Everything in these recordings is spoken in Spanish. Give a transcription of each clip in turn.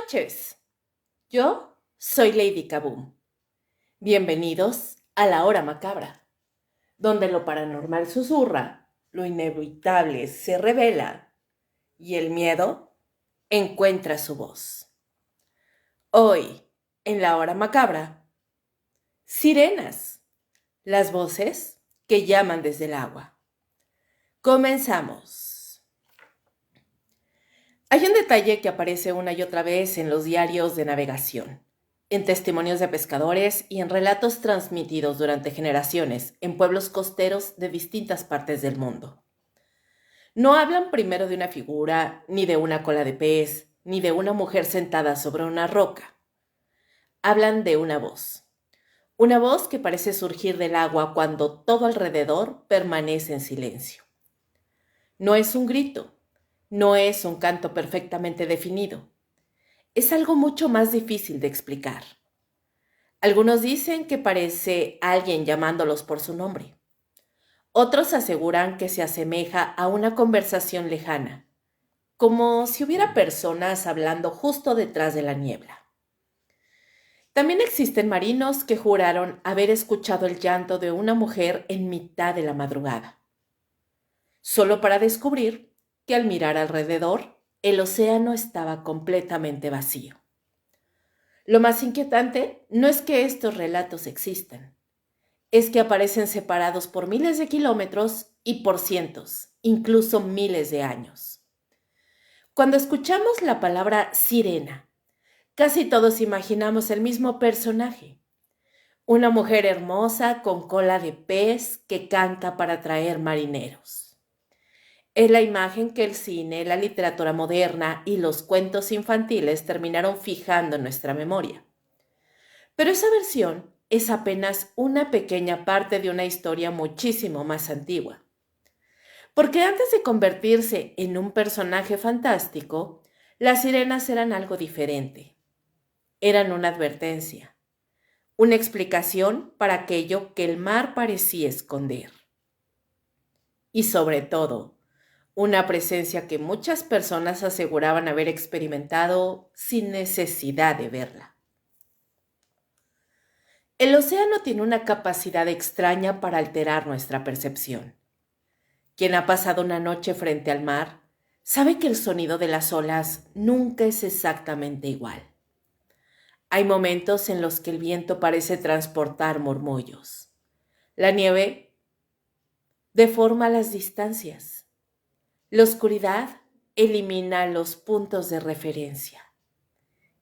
noches. Yo soy Lady Kaboom. Bienvenidos a la hora macabra, donde lo paranormal susurra, lo inevitable se revela y el miedo encuentra su voz. Hoy, en la hora macabra, sirenas, las voces que llaman desde el agua. Comenzamos. Hay un detalle que aparece una y otra vez en los diarios de navegación, en testimonios de pescadores y en relatos transmitidos durante generaciones en pueblos costeros de distintas partes del mundo. No hablan primero de una figura, ni de una cola de pez, ni de una mujer sentada sobre una roca. Hablan de una voz que parece surgir del agua cuando todo alrededor permanece en silencio. No es un grito, no es un canto perfectamente definido. Es algo mucho más difícil de explicar. Algunos dicen que parece alguien llamándolos por su nombre. Otros aseguran que se asemeja a una conversación lejana, como si hubiera personas hablando justo detrás de la niebla. También existen marinos que juraron haber escuchado el llanto de una mujer en mitad de la madrugada, solo para descubrir que al mirar alrededor, el océano estaba completamente vacío. Lo más inquietante no es que estos relatos existan, es que aparecen separados por miles de kilómetros y por cientos, incluso miles de años. Cuando escuchamos la palabra sirena, casi todos imaginamos el mismo personaje, una mujer hermosa con cola de pez que canta para atraer marineros. Es la imagen que el cine, la literatura moderna y los cuentos infantiles terminaron fijando en nuestra memoria. Pero esa versión es apenas una pequeña parte de una historia muchísimo más antigua. Porque antes de convertirse en un personaje fantástico, las sirenas eran algo diferente. Eran una advertencia, una explicación para aquello que el mar parecía esconder. Y sobre todo, una presencia que muchas personas aseguraban haber experimentado sin necesidad de verla. El océano tiene una capacidad extraña para alterar nuestra percepción. Quien ha pasado una noche frente al mar sabe que el sonido de las olas nunca es exactamente igual. Hay momentos en los que el viento parece transportar murmullos. La nieve deforma las distancias. La oscuridad elimina los puntos de referencia.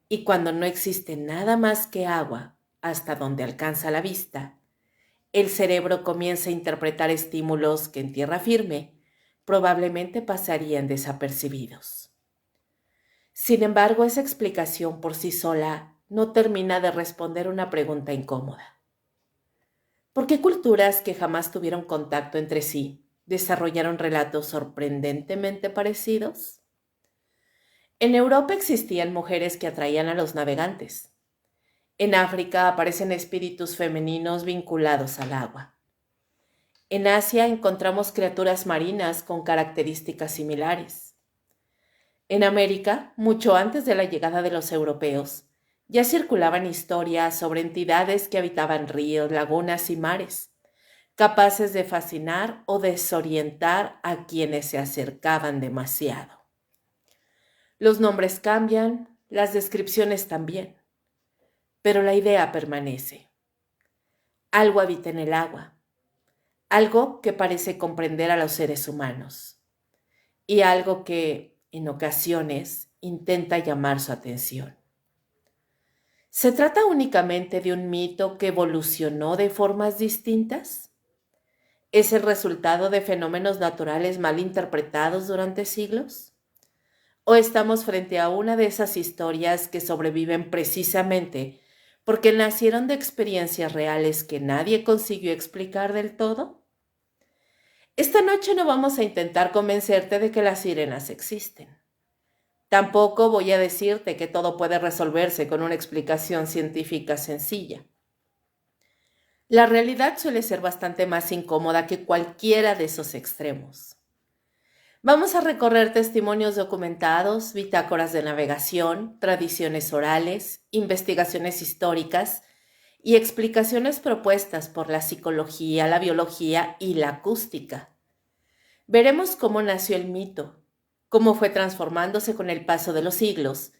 Y cuando no existe nada más que agua hasta donde alcanza la vista, el cerebro comienza a interpretar estímulos que en tierra firme probablemente pasarían desapercibidos. Sin embargo, esa explicación por sí sola no termina de responder una pregunta incómoda. ¿Por qué culturas que jamás tuvieron contacto entre sí desarrollaron relatos sorprendentemente parecidos? En Europa existían mujeres que atraían a los navegantes. En África aparecen espíritus femeninos vinculados al agua. En Asia encontramos criaturas marinas con características similares. En América, mucho antes de la llegada de los europeos, ya circulaban historias sobre entidades que habitaban ríos, lagunas y mares, capaces de fascinar o desorientar a quienes se acercaban demasiado. Los nombres cambian, las descripciones también, pero la idea permanece. Algo habita en el agua, algo que parece comprender a los seres humanos y algo que, en ocasiones, intenta llamar su atención. ¿Se trata únicamente de un mito que evolucionó de formas distintas? ¿Es el resultado de fenómenos naturales mal interpretados durante siglos? ¿O estamos frente a una de esas historias que sobreviven precisamente porque nacieron de experiencias reales que nadie consiguió explicar del todo? Esta noche no vamos a intentar convencerte de que las sirenas existen. Tampoco voy a decirte que todo puede resolverse con una explicación científica sencilla. La realidad suele ser bastante más incómoda que cualquiera de esos extremos. Vamos a recorrer testimonios documentados, bitácoras de navegación, tradiciones orales, investigaciones históricas y explicaciones propuestas por la psicología, la biología y la acústica. Veremos cómo nació el mito, cómo fue transformándose con el paso de los siglos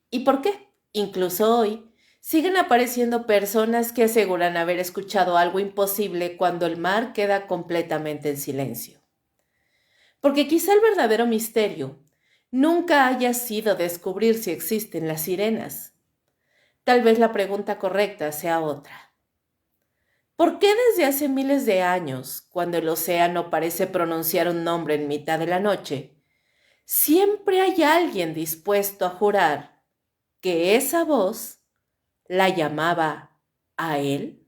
y por qué, incluso hoy, siguen apareciendo personas que aseguran haber escuchado algo imposible cuando el mar queda completamente en silencio. Porque quizá el verdadero misterio nunca haya sido descubrir si existen las sirenas. Tal vez la pregunta correcta sea otra. ¿Por qué desde hace miles de años, cuando el océano parece pronunciar un nombre en mitad de la noche, siempre hay alguien dispuesto a jurar que esa voz la llamaba a él?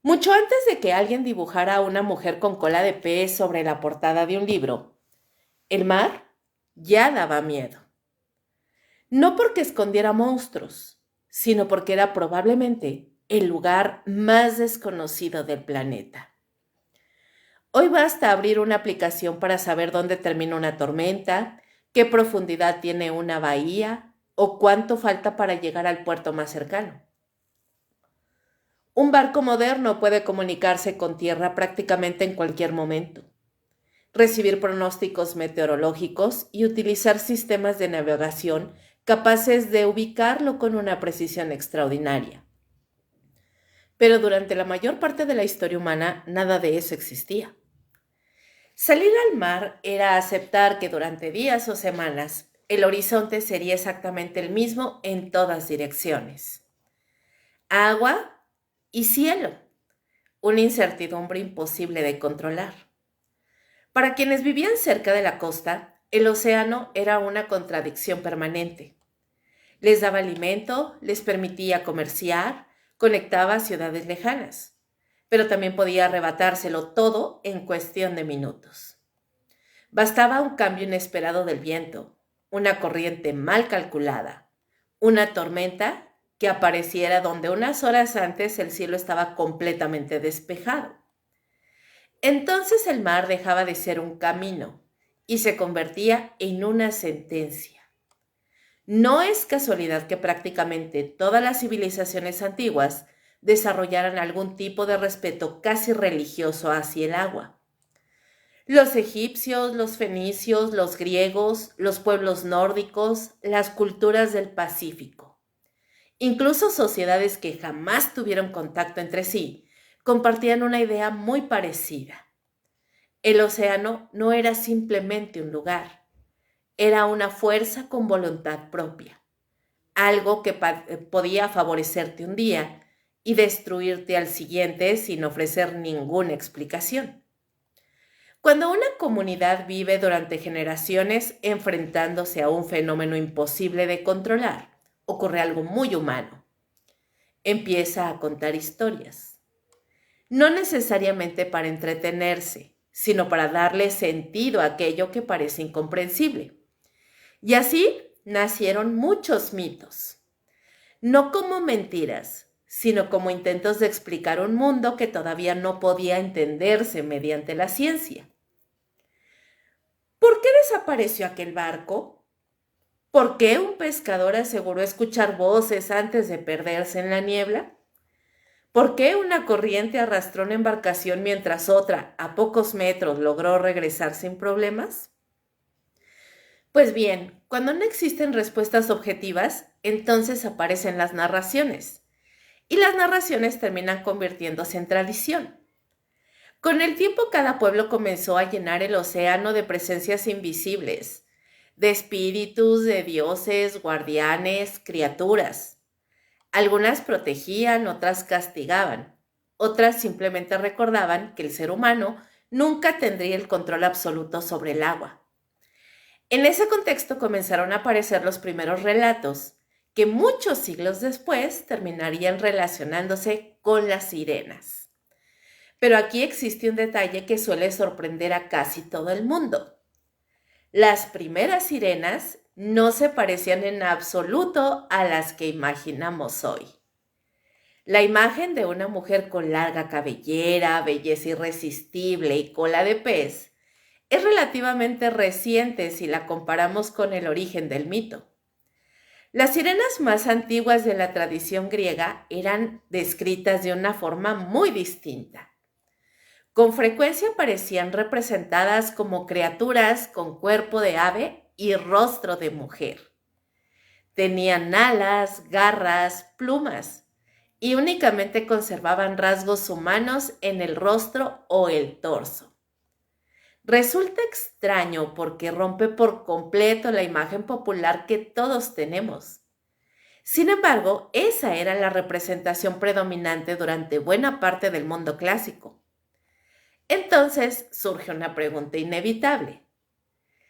Mucho antes de que alguien dibujara a una mujer con cola de pez sobre la portada de un libro, el mar ya daba miedo. No porque escondiera monstruos, sino porque era probablemente el lugar más desconocido del planeta. Hoy basta abrir una aplicación para saber dónde termina una tormenta, qué profundidad tiene una bahía o cuánto falta para llegar al puerto más cercano. Un barco moderno puede comunicarse con tierra prácticamente en cualquier momento, recibir pronósticos meteorológicos y utilizar sistemas de navegación capaces de ubicarlo con una precisión extraordinaria. Pero durante la mayor parte de la historia humana nada de eso existía. Salir al mar era aceptar que durante días o semanas el horizonte sería exactamente el mismo en todas direcciones. Agua y cielo, una incertidumbre imposible de controlar. Para quienes vivían cerca de la costa, el océano era una contradicción permanente. Les daba alimento, les permitía comerciar, conectaba ciudades lejanas, pero también podía arrebatárselo todo en cuestión de minutos. Bastaba un cambio inesperado del viento, una corriente mal calculada, una tormenta que apareciera donde unas horas antes el cielo estaba completamente despejado. Entonces el mar dejaba de ser un camino y se convertía en una sentencia. No es casualidad que prácticamente todas las civilizaciones antiguas desarrollaran algún tipo de respeto casi religioso hacia el agua. Los egipcios, los fenicios, los griegos, los pueblos nórdicos, las culturas del Pacífico. Incluso sociedades que jamás tuvieron contacto entre sí compartían una idea muy parecida. El océano no era simplemente un lugar, era una fuerza con voluntad propia, algo que podía favorecerte un día y destruirte al siguiente sin ofrecer ninguna explicación. Cuando una comunidad vive durante generaciones enfrentándose a un fenómeno imposible de controlar, ocurre algo muy humano. Empieza a contar historias. No necesariamente para entretenerse, sino para darle sentido a aquello que parece incomprensible. Y así nacieron muchos mitos. No como mentiras, sino como intentos de explicar un mundo que todavía no podía entenderse mediante la ciencia. ¿Por qué desapareció aquel barco? ¿Por qué un pescador aseguró escuchar voces antes de perderse en la niebla? ¿Por qué una corriente arrastró una embarcación mientras otra, a pocos metros, logró regresar sin problemas? Pues bien, cuando no existen respuestas objetivas, entonces aparecen las narraciones. Y las narraciones terminan convirtiéndose en tradición. Con el tiempo, cada pueblo comenzó a llenar el océano de presencias invisibles, de espíritus, de dioses, guardianes, criaturas. Algunas protegían, otras castigaban, otras simplemente recordaban que el ser humano nunca tendría el control absoluto sobre el agua. En ese contexto comenzaron a aparecer los primeros relatos, que muchos siglos después terminarían relacionándose con las sirenas. Pero aquí existe un detalle que suele sorprender a casi todo el mundo. Las primeras sirenas no se parecían en absoluto a las que imaginamos hoy. La imagen de una mujer con larga cabellera, belleza irresistible y cola de pez es relativamente reciente si la comparamos con el origen del mito. Las sirenas más antiguas de la tradición griega eran descritas de una forma muy distinta. Con frecuencia parecían representadas como criaturas con cuerpo de ave y rostro de mujer. Tenían alas, garras, plumas y únicamente conservaban rasgos humanos en el rostro o el torso. Resulta extraño porque rompe por completo la imagen popular que todos tenemos. Sin embargo, esa era la representación predominante durante buena parte del mundo clásico. Entonces surge una pregunta inevitable.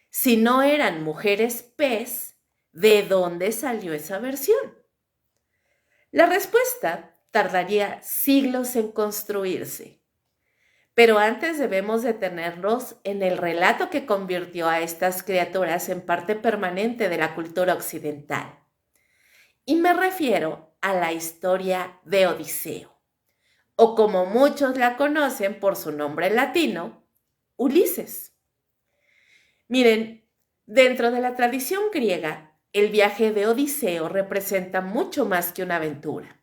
Si no eran mujeres pez, ¿de dónde salió esa versión? La respuesta tardaría siglos en construirse. Pero antes debemos detenernos en el relato que convirtió a estas criaturas en parte permanente de la cultura occidental. Y me refiero a la historia de Odiseo, o como muchos la conocen por su nombre latino, Ulises. Miren, dentro de la tradición griega, el viaje de Odiseo representa mucho más que una aventura.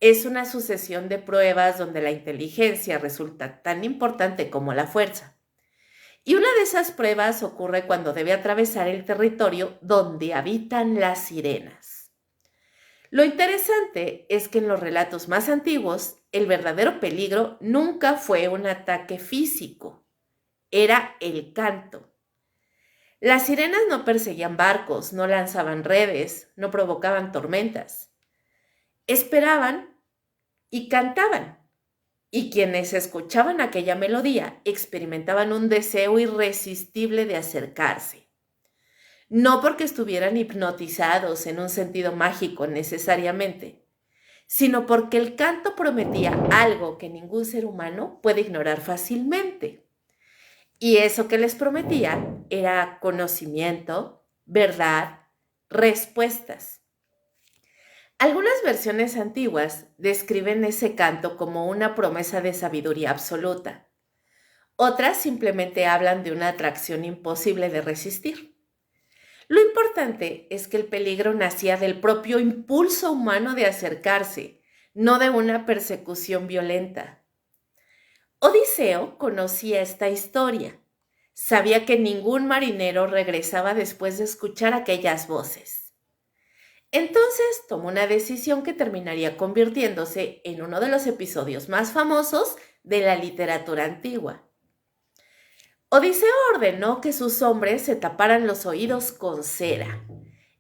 Es una sucesión de pruebas donde la inteligencia resulta tan importante como la fuerza. Y una de esas pruebas ocurre cuando debe atravesar el territorio donde habitan las sirenas. Lo interesante es que en los relatos más antiguos, el verdadero peligro nunca fue un ataque físico, era el canto. Las sirenas no perseguían barcos, no lanzaban redes, no provocaban tormentas. Esperaban y cantaban. Y quienes escuchaban aquella melodía experimentaban un deseo irresistible de acercarse. No porque estuvieran hipnotizados en un sentido mágico necesariamente, sino porque el canto prometía algo que ningún ser humano puede ignorar fácilmente. Y eso que les prometía era conocimiento, verdad, respuestas. Algunas versiones antiguas describen ese canto como una promesa de sabiduría absoluta. Otras simplemente hablan de una atracción imposible de resistir. Lo importante es que el peligro nacía del propio impulso humano de acercarse, no de una persecución violenta. Odiseo conocía esta historia. Sabía que ningún marinero regresaba después de escuchar aquellas voces. Entonces tomó una decisión que terminaría convirtiéndose en uno de los episodios más famosos de la literatura antigua. Odiseo ordenó que sus hombres se taparan los oídos con cera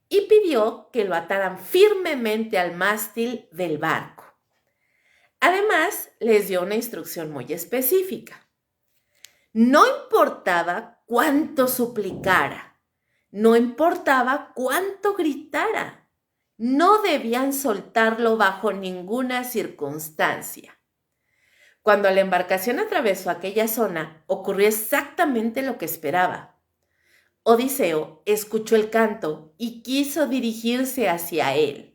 y pidió que lo ataran firmemente al mástil del barco. Además, les dio una instrucción muy específica. No importaba cuánto suplicara, no importaba cuánto gritara, no debían soltarlo bajo ninguna circunstancia. Cuando la embarcación atravesó aquella zona, ocurrió exactamente lo que esperaba. Odiseo escuchó el canto y quiso dirigirse hacia él.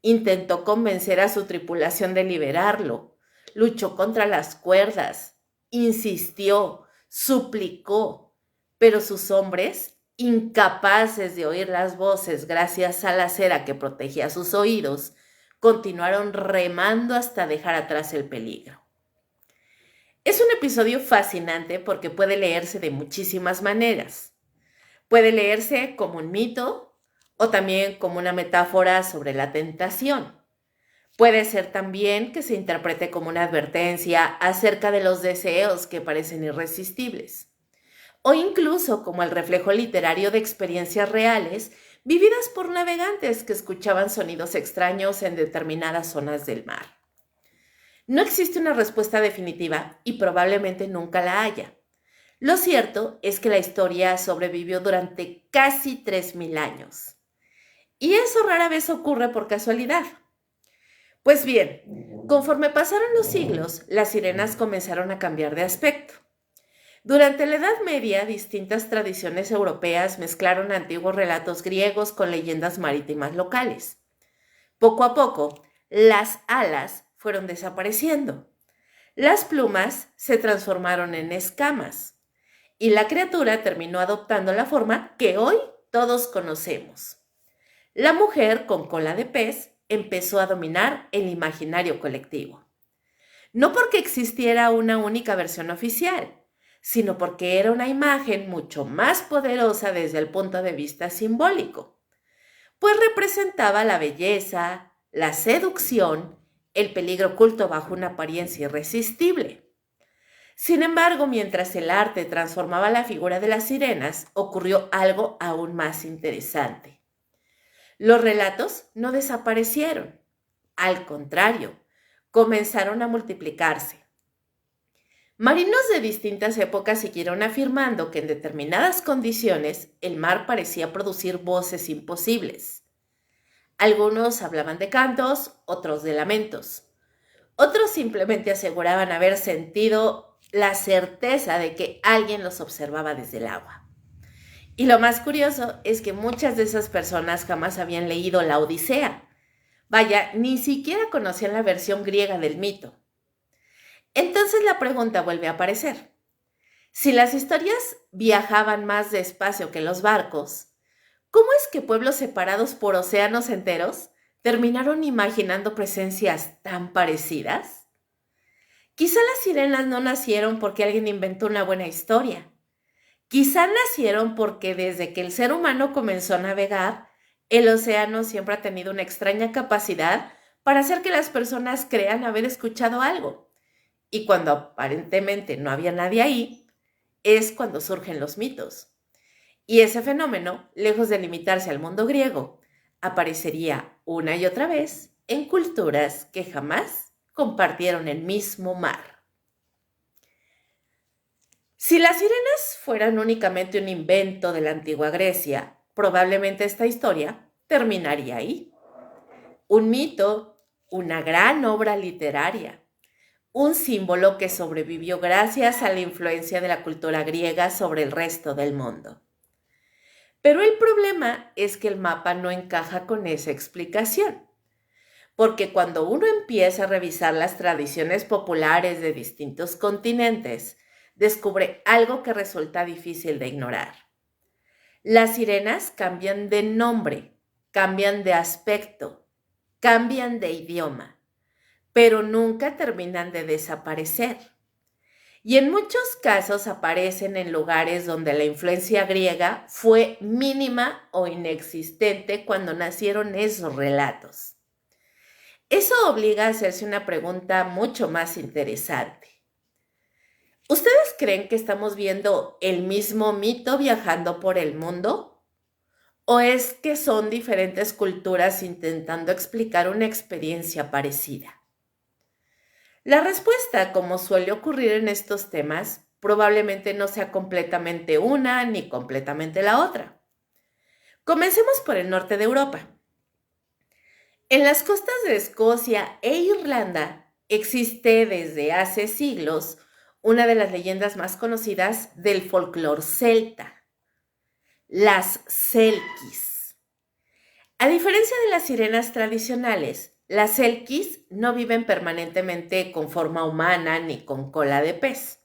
Intentó convencer a su tripulación de liberarlo, luchó contra las cuerdas, insistió, suplicó, pero sus hombres, incapaces de oír las voces gracias a la cera que protegía sus oídos, continuaron remando hasta dejar atrás el peligro. Es un episodio fascinante porque puede leerse de muchísimas maneras. Puede leerse como un mito, o también como una metáfora sobre la tentación. Puede ser también que se interprete como una advertencia acerca de los deseos que parecen irresistibles, o incluso como el reflejo literario de experiencias reales vividas por navegantes que escuchaban sonidos extraños en determinadas zonas del mar. No existe una respuesta definitiva y probablemente nunca la haya. Lo cierto es que la historia sobrevivió durante casi 3000 años. Y eso rara vez ocurre por casualidad. Pues bien, conforme pasaron los siglos, las sirenas comenzaron a cambiar de aspecto. Durante la Edad Media, distintas tradiciones europeas mezclaron antiguos relatos griegos con leyendas marítimas locales. Poco a poco, Las alas fueron desapareciendo. Las plumas se transformaron en escamas y la criatura terminó adoptando la forma que hoy todos conocemos. La mujer con cola de pez empezó a dominar el imaginario colectivo. No porque existiera una única versión oficial, sino porque era una imagen mucho más poderosa desde el punto de vista simbólico, pues representaba la belleza, la seducción, el peligro oculto bajo una apariencia irresistible. Sin embargo, mientras el arte transformaba la figura de las sirenas, ocurrió algo aún más interesante. Los relatos no desaparecieron, al contrario, comenzaron a multiplicarse. Marinos de distintas épocas siguieron afirmando que en determinadas condiciones el mar parecía producir voces imposibles. Algunos hablaban de cantos, otros de lamentos. Otros simplemente aseguraban haber sentido la certeza de que alguien los observaba desde el agua. Y lo más curioso es que muchas de esas personas jamás habían leído la Odisea. Vaya, ni siquiera conocían la versión griega del mito. Entonces la pregunta vuelve a aparecer. Si las historias viajaban más despacio que los barcos, ¿cómo es que pueblos separados por océanos enteros terminaron imaginando presencias tan parecidas? Quizá las sirenas no nacieron porque alguien inventó una buena historia. Quizá nacieron porque desde que el ser humano comenzó a navegar, el océano siempre ha tenido una extraña capacidad para hacer que las personas crean haber escuchado algo. Y cuando aparentemente no había nadie ahí, es cuando surgen los mitos. Y ese fenómeno, lejos de limitarse al mundo griego, aparecería una y otra vez en culturas que jamás compartieron el mismo mar. Si las sirenas fueran únicamente un invento de la antigua Grecia, probablemente esta historia terminaría ahí. Un mito, una gran obra literaria, un símbolo que sobrevivió gracias a la influencia de la cultura griega sobre el resto del mundo. Pero el problema es que el mapa no encaja con esa explicación, porque cuando uno empieza a revisar las tradiciones populares de distintos continentes, descubre algo que resulta difícil de ignorar. Las sirenas cambian de nombre, cambian de aspecto, cambian de idioma, pero nunca terminan de desaparecer. Y en muchos casos aparecen en lugares donde la influencia griega fue mínima o inexistente cuando nacieron esos relatos. Eso obliga a hacerse una pregunta mucho más interesante. ¿Ustedes creen que estamos viendo el mismo mito viajando por el mundo? ¿O es que son diferentes culturas intentando explicar una experiencia parecida? La respuesta, como suele ocurrir en estos temas, probablemente no sea completamente una ni completamente la otra. Comencemos por el norte de Europa. En las costas de Escocia e Irlanda existe desde hace siglos una de las leyendas más conocidas del folclore celta, las selkis. A diferencia de las sirenas tradicionales, las selkis no viven permanentemente con forma humana ni con cola de pez.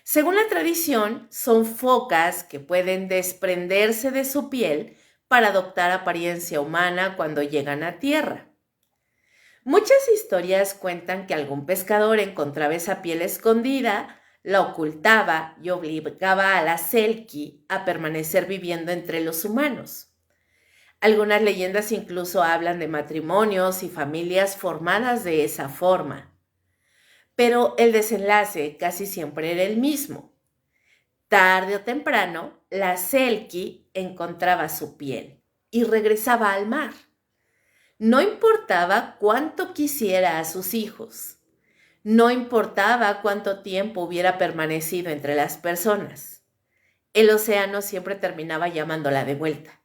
Según la tradición, son focas que pueden desprenderse de su piel para adoptar apariencia humana cuando llegan a tierra. Muchas historias cuentan que algún pescador encontraba esa piel escondida, la ocultaba y obligaba a la selkie a permanecer viviendo entre los humanos. Algunas leyendas incluso hablan de matrimonios y familias formadas de esa forma. Pero el desenlace casi siempre era el mismo. Tarde o temprano, la selkie encontraba su piel y regresaba al mar. No importaba cuánto quisiera a sus hijos. No importaba cuánto tiempo hubiera permanecido entre las personas. El océano siempre terminaba llamándola de vuelta.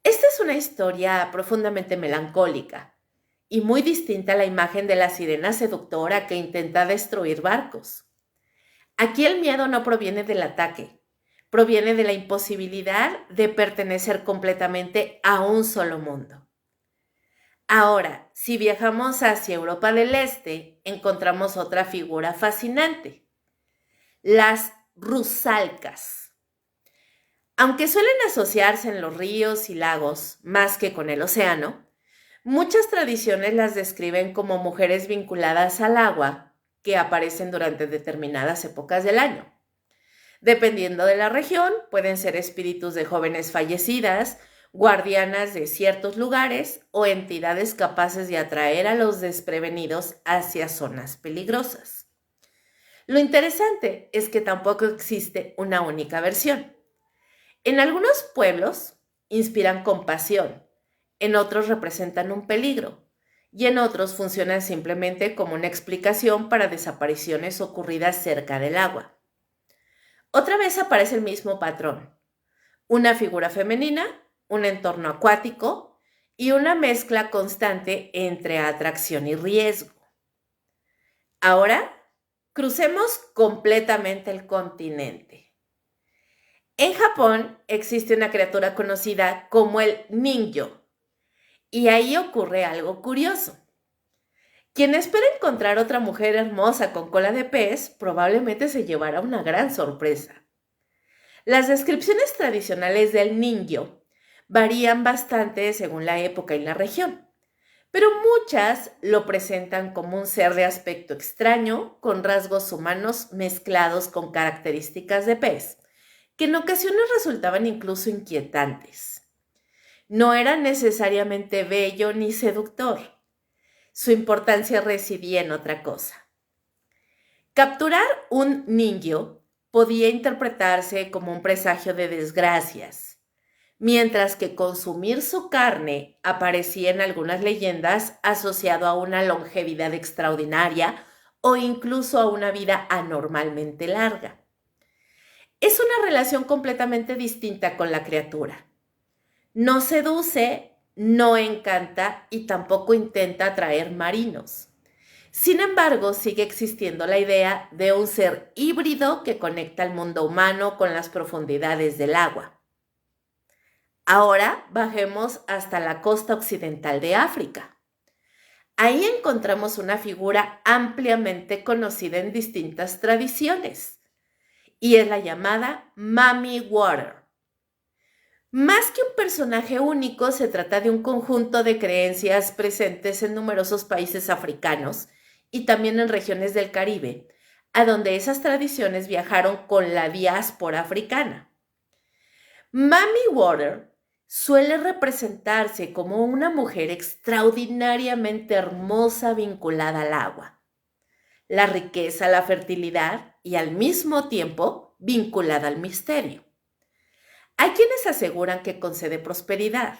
Esta es una historia profundamente melancólica y muy distinta a la imagen de la sirena seductora que intenta destruir barcos. Aquí el miedo no proviene del ataque, proviene de la imposibilidad de pertenecer completamente a un solo mundo. Ahora, si viajamos hacia Europa del Este, encontramos otra figura fascinante, las rusalcas. Aunque suelen asociarse en los ríos y lagos más que con el océano, muchas tradiciones las describen como mujeres vinculadas al agua que aparecen durante determinadas épocas del año. Dependiendo de la región, pueden ser espíritus de jóvenes fallecidas, guardianas de ciertos lugares o entidades capaces de atraer a los desprevenidos hacia zonas peligrosas. Lo interesante es que tampoco existe una única versión. En algunos pueblos inspiran compasión, en otros representan un peligro y en otros funcionan simplemente como una explicación para desapariciones ocurridas cerca del agua. Otra vez aparece el mismo patrón, una figura femenina, un entorno acuático y una mezcla constante entre atracción y riesgo. Ahora, crucemos completamente el continente. En Japón existe una criatura conocida como el Ningyo, y ahí ocurre algo curioso. Quien espera encontrar otra mujer hermosa con cola de pez probablemente se llevará una gran sorpresa. Las descripciones tradicionales del Ningyo varían bastante según la época y la región, pero muchas lo presentan como un ser de aspecto extraño, con rasgos humanos mezclados con características de pez, que en ocasiones resultaban incluso inquietantes. No era necesariamente bello ni seductor. Su importancia residía en otra cosa. Capturar un Ningyo podía interpretarse como un presagio de desgracias, mientras que consumir su carne aparecía en algunas leyendas asociado a una longevidad extraordinaria o incluso a una vida anormalmente larga. Es una relación completamente distinta con la criatura. No seduce, no encanta y tampoco intenta atraer marinos. Sin embargo, sigue existiendo la idea de un ser híbrido que conecta el mundo humano con las profundidades del agua. Ahora bajemos hasta la costa occidental de África. Ahí encontramos una figura ampliamente conocida en distintas tradiciones, y es la llamada Mami Water. Más que un personaje único, se trata de un conjunto de creencias presentes en numerosos países africanos y también en regiones del Caribe, a donde esas tradiciones viajaron con la diáspora africana. Mami Water suele representarse como una mujer extraordinariamente hermosa vinculada al agua, la riqueza, la fertilidad y al mismo tiempo vinculada al misterio. Hay quienes aseguran que concede prosperidad.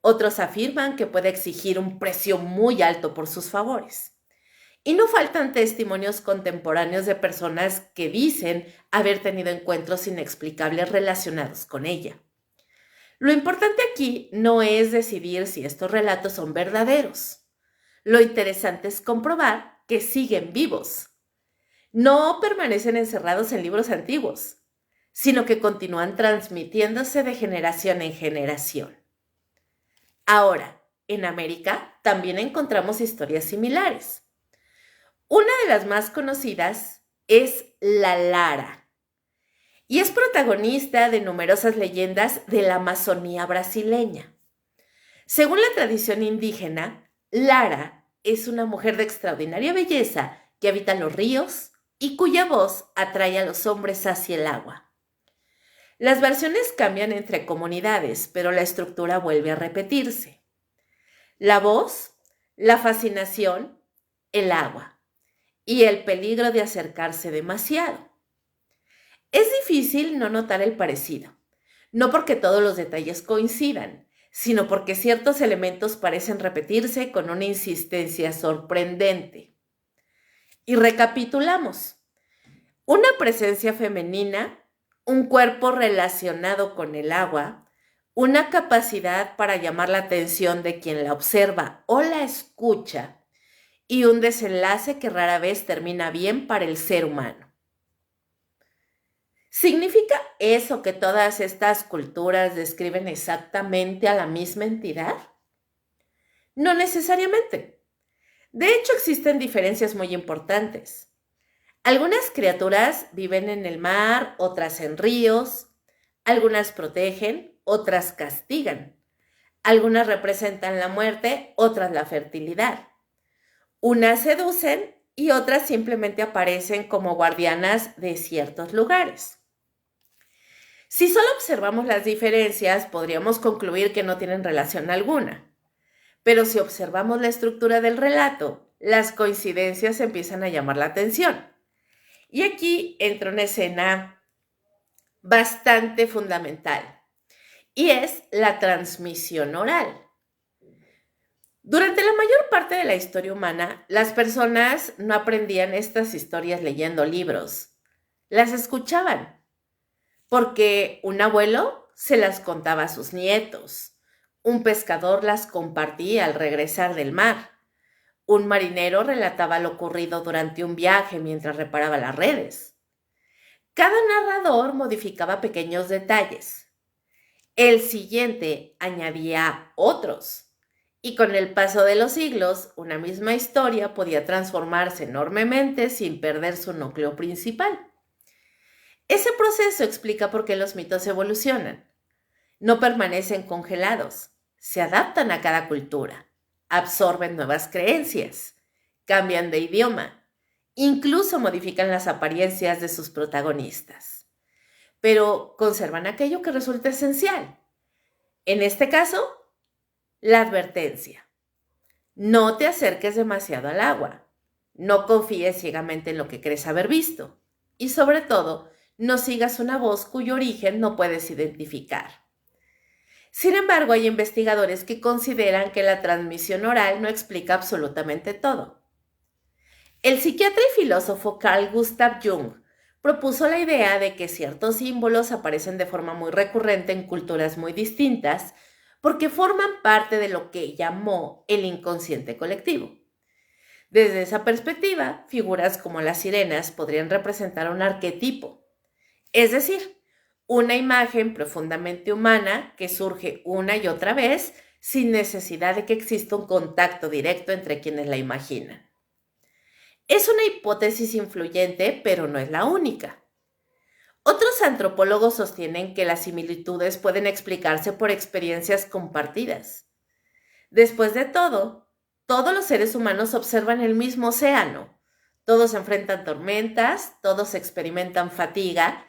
Otros afirman que puede exigir un precio muy alto por sus favores. Y no faltan testimonios contemporáneos de personas que dicen haber tenido encuentros inexplicables relacionados con ella. Lo importante aquí no es decidir si estos relatos son verdaderos. Lo interesante es comprobar que siguen vivos. No permanecen encerrados en libros antiguos, sino que continúan transmitiéndose de generación en generación. Ahora, en América también encontramos historias similares. Una de las más conocidas es la Lara, y es protagonista de numerosas leyendas de la Amazonía brasileña. Según la tradición indígena, Lara es una mujer de extraordinaria belleza que habita los ríos y cuya voz atrae a los hombres hacia el agua. Las versiones cambian entre comunidades, pero la estructura vuelve a repetirse. La voz, la fascinación, el agua y el peligro de acercarse demasiado. Es difícil no notar el parecido, no porque todos los detalles coincidan, sino porque ciertos elementos parecen repetirse con una insistencia sorprendente. Y recapitulamos. Una presencia femenina, un cuerpo relacionado con el agua, una capacidad para llamar la atención de quien la observa o la escucha y un desenlace que rara vez termina bien para el ser humano. ¿Significa eso que todas estas culturas describen exactamente a la misma entidad? No necesariamente. De hecho, existen diferencias muy importantes. Algunas criaturas viven en el mar, otras en ríos. Algunas protegen, otras castigan. Algunas representan la muerte, otras la fertilidad. Unas seducen y otras simplemente aparecen como guardianas de ciertos lugares. Si solo observamos las diferencias, podríamos concluir que no tienen relación alguna. Pero si observamos la estructura del relato, las coincidencias empiezan a llamar la atención. Y aquí entra una escena bastante fundamental, y es la transmisión oral. Durante la mayor parte de la historia humana, las personas no aprendían estas historias leyendo libros, las escuchaban, porque un abuelo se las contaba a sus nietos, un pescador las compartía al regresar del mar, un marinero relataba lo ocurrido durante un viaje mientras reparaba las redes. Cada narrador modificaba pequeños detalles. El siguiente añadía otros. Y con el paso de los siglos, una misma historia podía transformarse enormemente sin perder su núcleo principal. Ese proceso explica por qué los mitos evolucionan. No permanecen congelados, se adaptan a cada cultura, absorben nuevas creencias, cambian de idioma, incluso modifican las apariencias de sus protagonistas, pero conservan aquello que resulta esencial. En este caso, la advertencia. No te acerques demasiado al agua. No confíes ciegamente en lo que crees haber visto. Y sobre todo, no sigas una voz cuyo origen no puedes identificar. Sin embargo, hay investigadores que consideran que la transmisión oral no explica absolutamente todo. El psiquiatra y filósofo Carl Gustav Jung propuso la idea de que ciertos símbolos aparecen de forma muy recurrente en culturas muy distintas porque forman parte de lo que llamó el inconsciente colectivo. Desde esa perspectiva, figuras como las sirenas podrían representar un arquetipo, es decir, una imagen profundamente humana que surge una y otra vez sin necesidad de que exista un contacto directo entre quienes la imaginan. Es una hipótesis influyente, pero no es la única. Otros antropólogos sostienen que las similitudes pueden explicarse por experiencias compartidas. Después de todo, todos los seres humanos observan el mismo océano. Todos enfrentan tormentas, todos experimentan fatiga,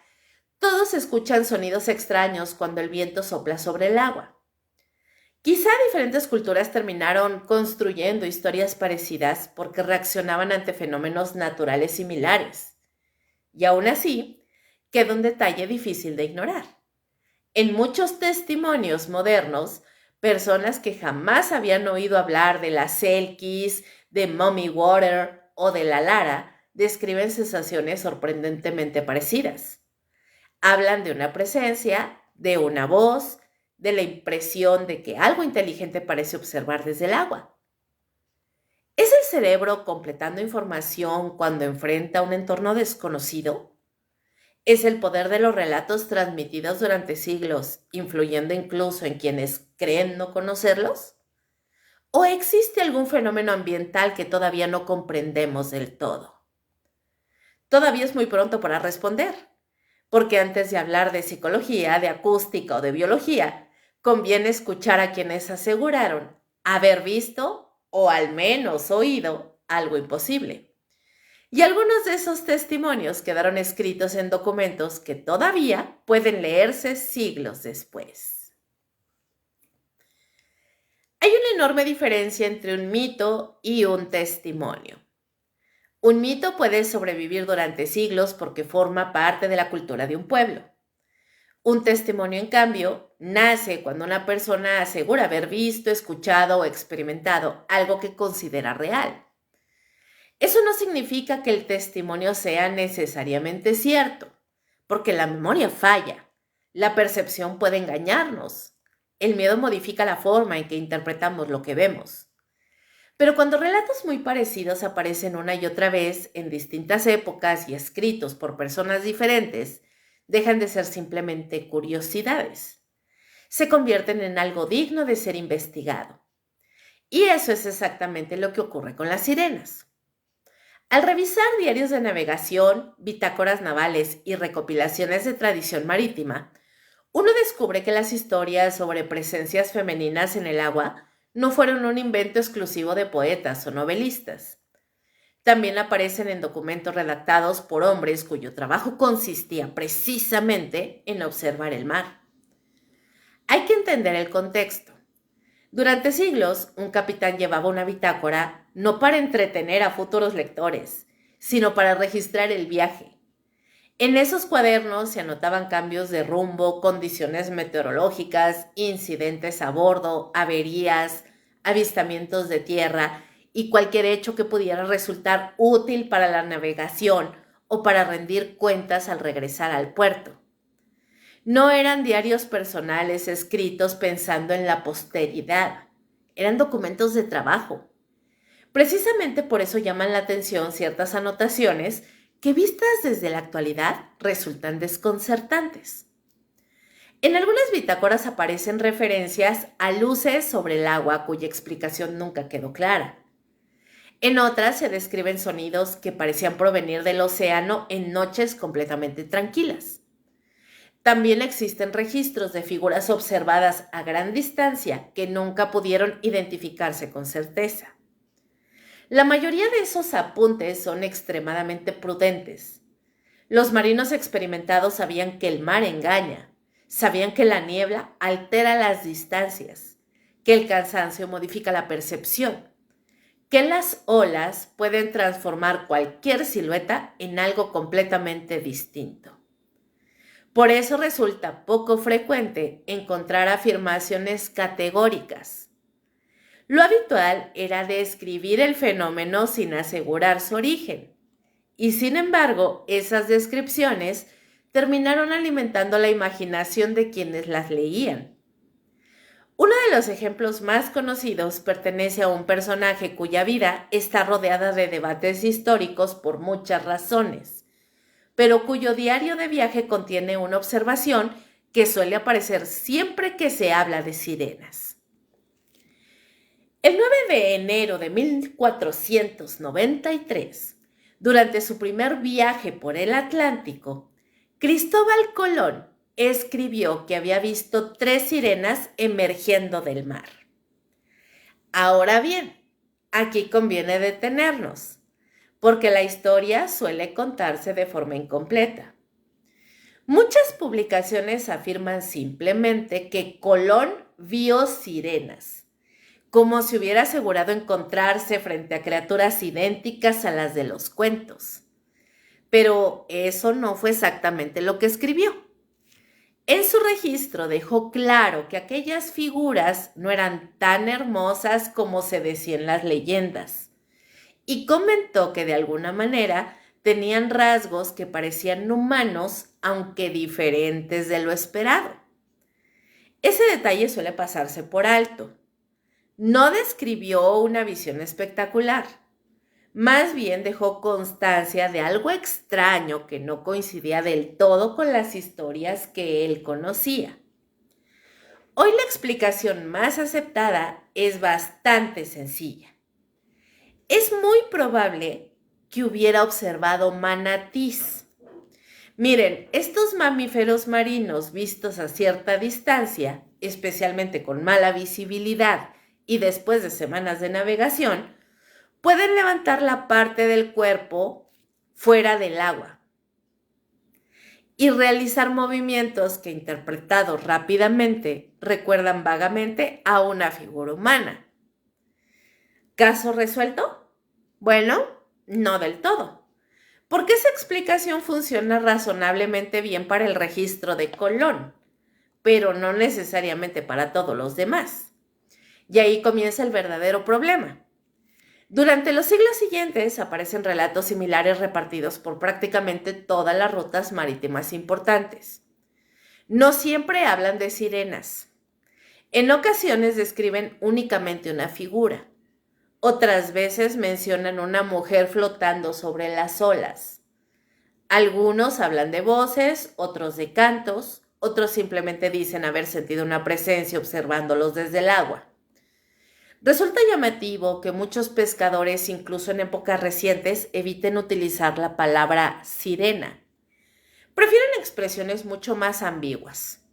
todos escuchan sonidos extraños cuando el viento sopla sobre el agua. Quizá diferentes culturas terminaron construyendo historias parecidas porque reaccionaban ante fenómenos naturales similares. Y aún así, queda un detalle difícil de ignorar. En muchos testimonios modernos, personas que jamás habían oído hablar de la Selkis, de Mummy Water o de la Lara describen sensaciones sorprendentemente parecidas. Hablan de una presencia, de una voz, de la impresión de que algo inteligente parece observar desde el agua. ¿Es el cerebro completando información cuando enfrenta un entorno desconocido? ¿Es el poder de los relatos transmitidos durante siglos, influyendo incluso en quienes creen no conocerlos? ¿O existe algún fenómeno ambiental que todavía no comprendemos del todo? Todavía es muy pronto para responder, porque antes de hablar de psicología, de acústica o de biología, conviene escuchar a quienes aseguraron haber visto o al menos oído algo imposible. Y algunos de esos testimonios quedaron escritos en documentos que todavía pueden leerse siglos después. Hay una enorme diferencia entre un mito y un testimonio. Un mito puede sobrevivir durante siglos porque forma parte de la cultura de un pueblo. Un testimonio, en cambio, nace cuando una persona asegura haber visto, escuchado o experimentado algo que considera real. Eso no significa que el testimonio sea necesariamente cierto, porque la memoria falla, la percepción puede engañarnos, el miedo modifica la forma en que interpretamos lo que vemos. Pero cuando relatos muy parecidos aparecen una y otra vez en distintas épocas y escritos por personas diferentes, dejan de ser simplemente curiosidades. Se convierten en algo digno de ser investigado. Y eso es exactamente lo que ocurre con las sirenas. Al revisar diarios de navegación, bitácoras navales y recopilaciones de tradición marítima, uno descubre que las historias sobre presencias femeninas en el agua no fueron un invento exclusivo de poetas o novelistas. También aparecen en documentos redactados por hombres cuyo trabajo consistía precisamente en observar el mar. Hay que entender el contexto. Durante siglos, un capitán llevaba una bitácora no para entretener a futuros lectores, sino para registrar el viaje. En esos cuadernos se anotaban cambios de rumbo, condiciones meteorológicas, incidentes a bordo, averías, avistamientos de tierra y cualquier hecho que pudiera resultar útil para la navegación o para rendir cuentas al regresar al puerto. No eran diarios personales escritos pensando en la posteridad, eran documentos de trabajo. Precisamente por eso llaman la atención ciertas anotaciones que vistas desde la actualidad resultan desconcertantes. En algunas bitácoras aparecen referencias a luces sobre el agua cuya explicación nunca quedó clara. En otras se describen sonidos que parecían provenir del océano en noches completamente tranquilas. También existen registros de figuras observadas a gran distancia que nunca pudieron identificarse con certeza. La mayoría de esos apuntes son extremadamente prudentes. Los marinos experimentados sabían que el mar engaña, sabían que la niebla altera las distancias, que el cansancio modifica la percepción, que las olas pueden transformar cualquier silueta en algo completamente distinto. Por eso resulta poco frecuente encontrar afirmaciones categóricas. Lo habitual era describir el fenómeno sin asegurar su origen, y sin embargo, esas descripciones terminaron alimentando la imaginación de quienes las leían. Uno de los ejemplos más conocidos pertenece a un personaje cuya vida está rodeada de debates históricos por muchas razones, pero cuyo diario de viaje contiene una observación que suele aparecer siempre que se habla de sirenas. El 9 de enero de 1493, durante su primer viaje por el Atlántico, Cristóbal Colón escribió que había visto 3 sirenas emergiendo del mar. Ahora bien, aquí conviene detenernos, porque la historia suele contarse de forma incompleta. Muchas publicaciones afirman simplemente que Colón vio sirenas, como si hubiera asegurado encontrarse frente a criaturas idénticas a las de los cuentos. Pero eso no fue exactamente lo que escribió. En su registro dejó claro que aquellas figuras no eran tan hermosas como se decía en las leyendas, y comentó que de alguna manera tenían rasgos que parecían humanos, aunque diferentes de lo esperado. Ese detalle suele pasarse por alto. No describió una visión espectacular, más bien dejó constancia de algo extraño que no coincidía del todo con las historias que él conocía. Hoy la explicación más aceptada es bastante sencilla. Es muy probable que hubiera observado manatís. Miren, estos mamíferos marinos vistos a cierta distancia, especialmente con mala visibilidad y después de semanas de navegación, pueden levantar la parte del cuerpo fuera del agua y realizar movimientos que, interpretados rápidamente, recuerdan vagamente a una figura humana. ¿Caso resuelto? Bueno, no del todo, porque esa explicación funciona razonablemente bien para el registro de Colón, pero no necesariamente para todos los demás. Y ahí comienza el verdadero problema. Durante los siglos siguientes aparecen relatos similares repartidos por prácticamente todas las rutas marítimas importantes. No siempre hablan de sirenas. En ocasiones describen únicamente una figura. Otras veces mencionan una mujer flotando sobre las olas. Algunos hablan de voces, otros de cantos, otros simplemente dicen haber sentido una presencia observándolos desde el agua. Resulta llamativo que muchos pescadores, incluso en épocas recientes, eviten utilizar la palabra sirena. Prefieren expresiones mucho más ambiguas.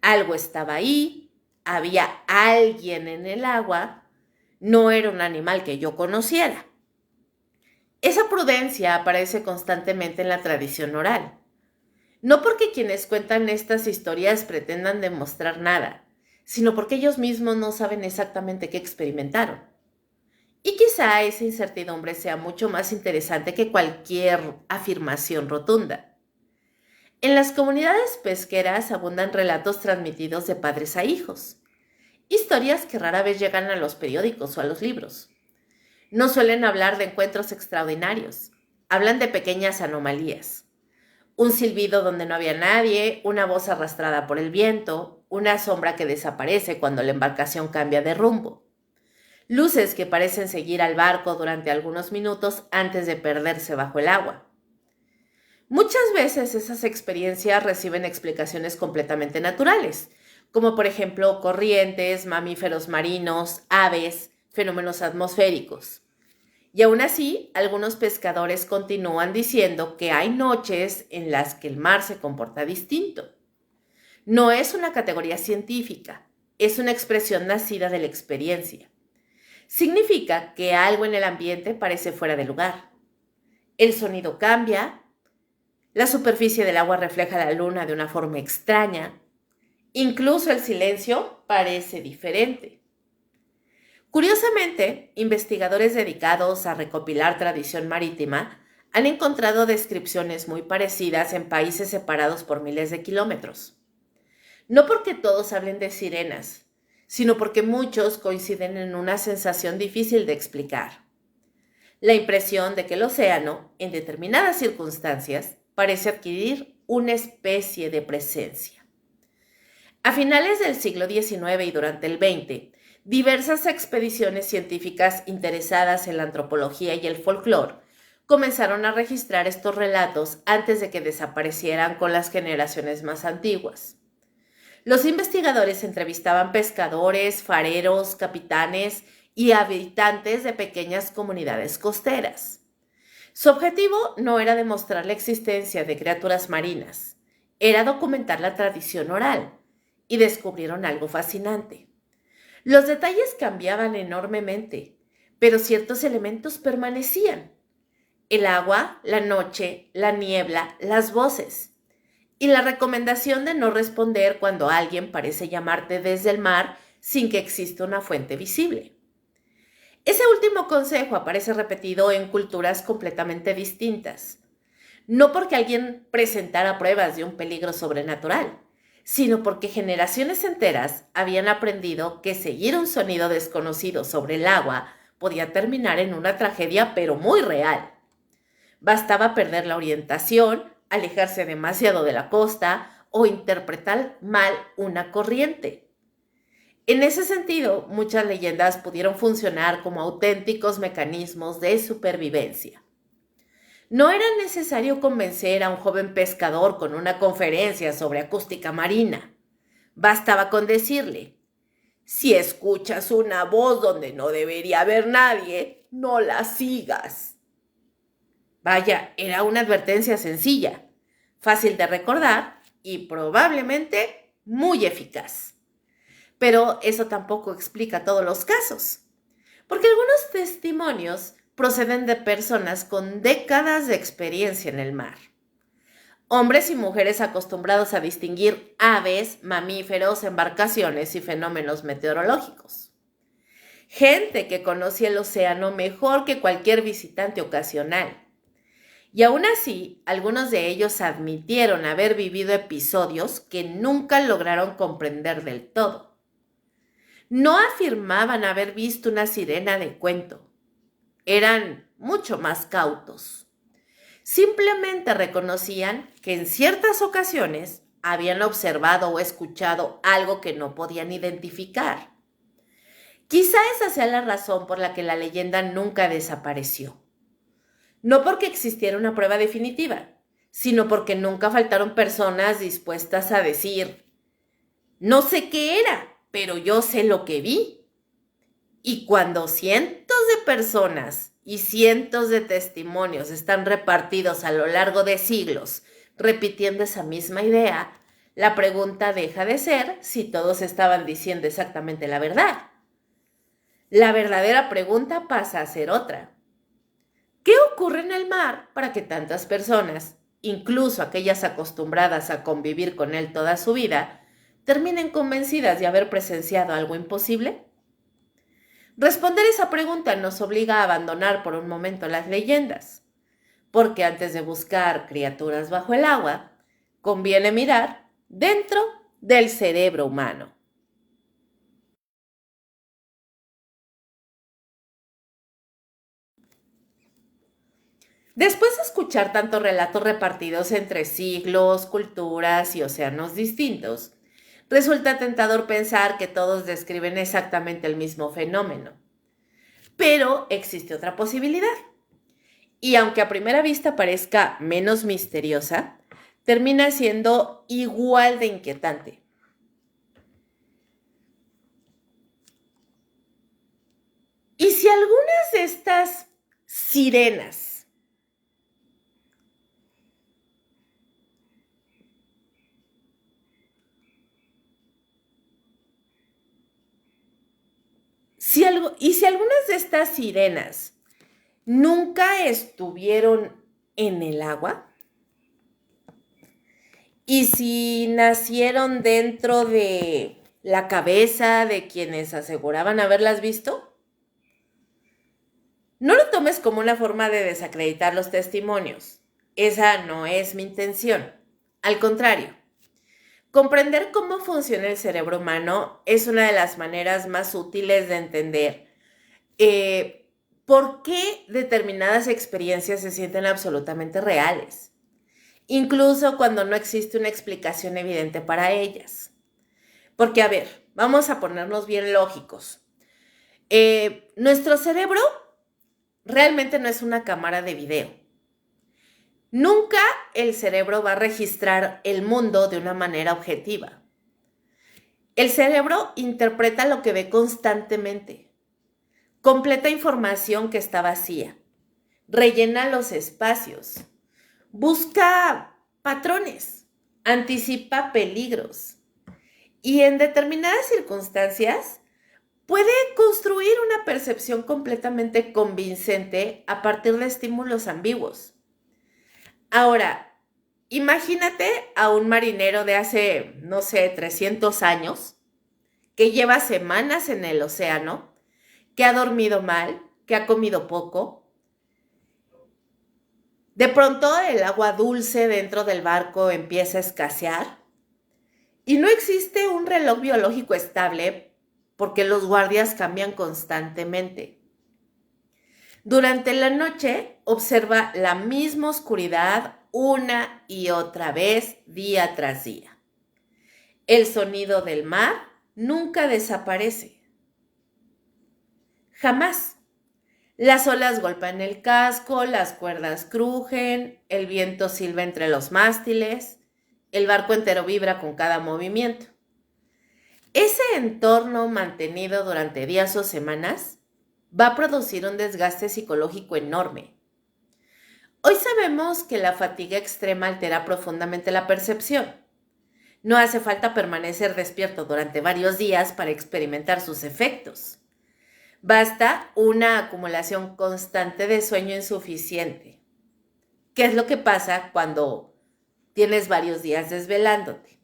Algo estaba ahí, había alguien en el agua, no era un animal que yo conociera. Esa prudencia aparece constantemente en la tradición oral. No porque quienes cuentan estas historias pretendan demostrar nada, sino porque ellos mismos no saben exactamente qué experimentaron. Y quizá esa incertidumbre sea mucho más interesante que cualquier afirmación rotunda. En las comunidades pesqueras abundan relatos transmitidos de padres a hijos, historias que rara vez llegan a los periódicos o a los libros. No suelen hablar de encuentros extraordinarios, hablan de pequeñas anomalías. Un silbido donde no había nadie, una voz arrastrada por el viento, una sombra que desaparece cuando la embarcación cambia de rumbo. Luces que parecen seguir al barco durante algunos minutos antes de perderse bajo el agua. Muchas veces esas experiencias reciben explicaciones completamente naturales, como por ejemplo corrientes, mamíferos marinos, aves, fenómenos atmosféricos. Y aún así, algunos pescadores continúan diciendo que hay noches en las que el mar se comporta distinto. No es una categoría científica, es una expresión nacida de la experiencia. Significa que algo en el ambiente parece fuera de lugar. El sonido cambia, la superficie del agua refleja la luna de una forma extraña, incluso el silencio parece diferente. Curiosamente, investigadores dedicados a recopilar tradición marítima han encontrado descripciones muy parecidas en países separados por miles de kilómetros. No porque todos hablen de sirenas, sino porque muchos coinciden en una sensación difícil de explicar. La impresión de que el océano, en determinadas circunstancias, parece adquirir una especie de presencia. A finales del siglo XIX y durante el XX, diversas expediciones científicas interesadas en la antropología y el folclore comenzaron a registrar estos relatos antes de que desaparecieran con las generaciones más antiguas. Los investigadores entrevistaban pescadores, fareros, capitanes y habitantes de pequeñas comunidades costeras. Su objetivo no era demostrar la existencia de criaturas marinas, era documentar la tradición oral, y descubrieron algo fascinante. Los detalles cambiaban enormemente, pero ciertos elementos permanecían. El agua, la noche, la niebla, las voces. Y la recomendación de no responder cuando alguien parece llamarte desde el mar sin que exista una fuente visible. Ese último consejo aparece repetido en culturas completamente distintas. No porque alguien presentara pruebas de un peligro sobrenatural, sino porque generaciones enteras habían aprendido que seguir un sonido desconocido sobre el agua podía terminar en una tragedia, pero muy real. Bastaba perder la orientación, alejarse demasiado de la costa o interpretar mal una corriente. En ese sentido, muchas leyendas pudieron funcionar como auténticos mecanismos de supervivencia. No era necesario convencer a un joven pescador con una conferencia sobre acústica marina. Bastaba con decirle: si escuchas una voz donde no debería haber nadie, no la sigas. Vaya, era una advertencia sencilla, fácil de recordar y probablemente muy eficaz. Pero eso tampoco explica todos los casos, porque algunos testimonios proceden de personas con décadas de experiencia en el mar. Hombres y mujeres acostumbrados a distinguir aves, mamíferos, embarcaciones y fenómenos meteorológicos. Gente que conocía el océano mejor que cualquier visitante ocasional. Y aún así, algunos de ellos admitieron haber vivido episodios que nunca lograron comprender del todo. No afirmaban haber visto una sirena de cuento. Eran mucho más cautos. Simplemente reconocían que en ciertas ocasiones habían observado o escuchado algo que no podían identificar. Quizá esa sea la razón por la que la leyenda nunca desapareció. No porque existiera una prueba definitiva, sino porque nunca faltaron personas dispuestas a decir: no sé qué era, pero yo sé lo que vi. Y cuando cientos de personas y cientos de testimonios están repartidos a lo largo de siglos repitiendo esa misma idea, la pregunta deja de ser si todos estaban diciendo exactamente la verdad. La verdadera pregunta pasa a ser otra. ¿Qué ocurre en el mar para que tantas personas, incluso aquellas acostumbradas a convivir con él toda su vida, terminen convencidas de haber presenciado algo imposible? Responder esa pregunta nos obliga a abandonar por un momento las leyendas, porque antes de buscar criaturas bajo el agua, conviene mirar dentro del cerebro humano. Después de escuchar tantos relatos repartidos entre siglos, culturas y océanos distintos, resulta tentador pensar que todos describen exactamente el mismo fenómeno. Pero existe otra posibilidad. Y aunque a primera vista parezca menos misteriosa, termina siendo igual de inquietante. ¿Y si algunas de estas sirenas si algunas de estas sirenas nunca estuvieron en el agua? ¿Y si nacieron dentro de la cabeza de quienes aseguraban haberlas visto? No lo tomes como una forma de desacreditar los testimonios. Esa no es mi intención. Al contrario, comprender cómo funciona el cerebro humano es una de las maneras más útiles de entender por qué determinadas experiencias se sienten absolutamente reales, incluso cuando no existe una explicación evidente para ellas. Porque, a ver, vamos a ponernos bien lógicos. Nuestro cerebro realmente no es una cámara de video. Nunca el cerebro va a registrar el mundo de una manera objetiva. El cerebro interpreta lo que ve constantemente, completa información que está vacía, rellena los espacios, busca patrones, anticipa peligros y en determinadas circunstancias puede construir una percepción completamente convincente a partir de estímulos ambiguos. Ahora, imagínate a un marinero de hace, no sé, 300 años, que lleva semanas en el océano, que ha dormido mal, que ha comido poco. De pronto el agua dulce dentro del barco empieza a escasear y no existe un reloj biológico estable porque los guardias cambian constantemente. Durante la noche observa la misma oscuridad una y otra vez, día tras día. El sonido del mar nunca desaparece. Jamás. Las olas golpean el casco, las cuerdas crujen, el viento silba entre los mástiles, el barco entero vibra con cada movimiento. Ese entorno mantenido durante días o semanas va a producir un desgaste psicológico enorme. Hoy sabemos que la fatiga extrema altera profundamente la percepción. No hace falta permanecer despierto durante varios días para experimentar sus efectos. Basta una acumulación constante de sueño insuficiente. ¿Qué es lo que pasa cuando tienes varios días desvelándote?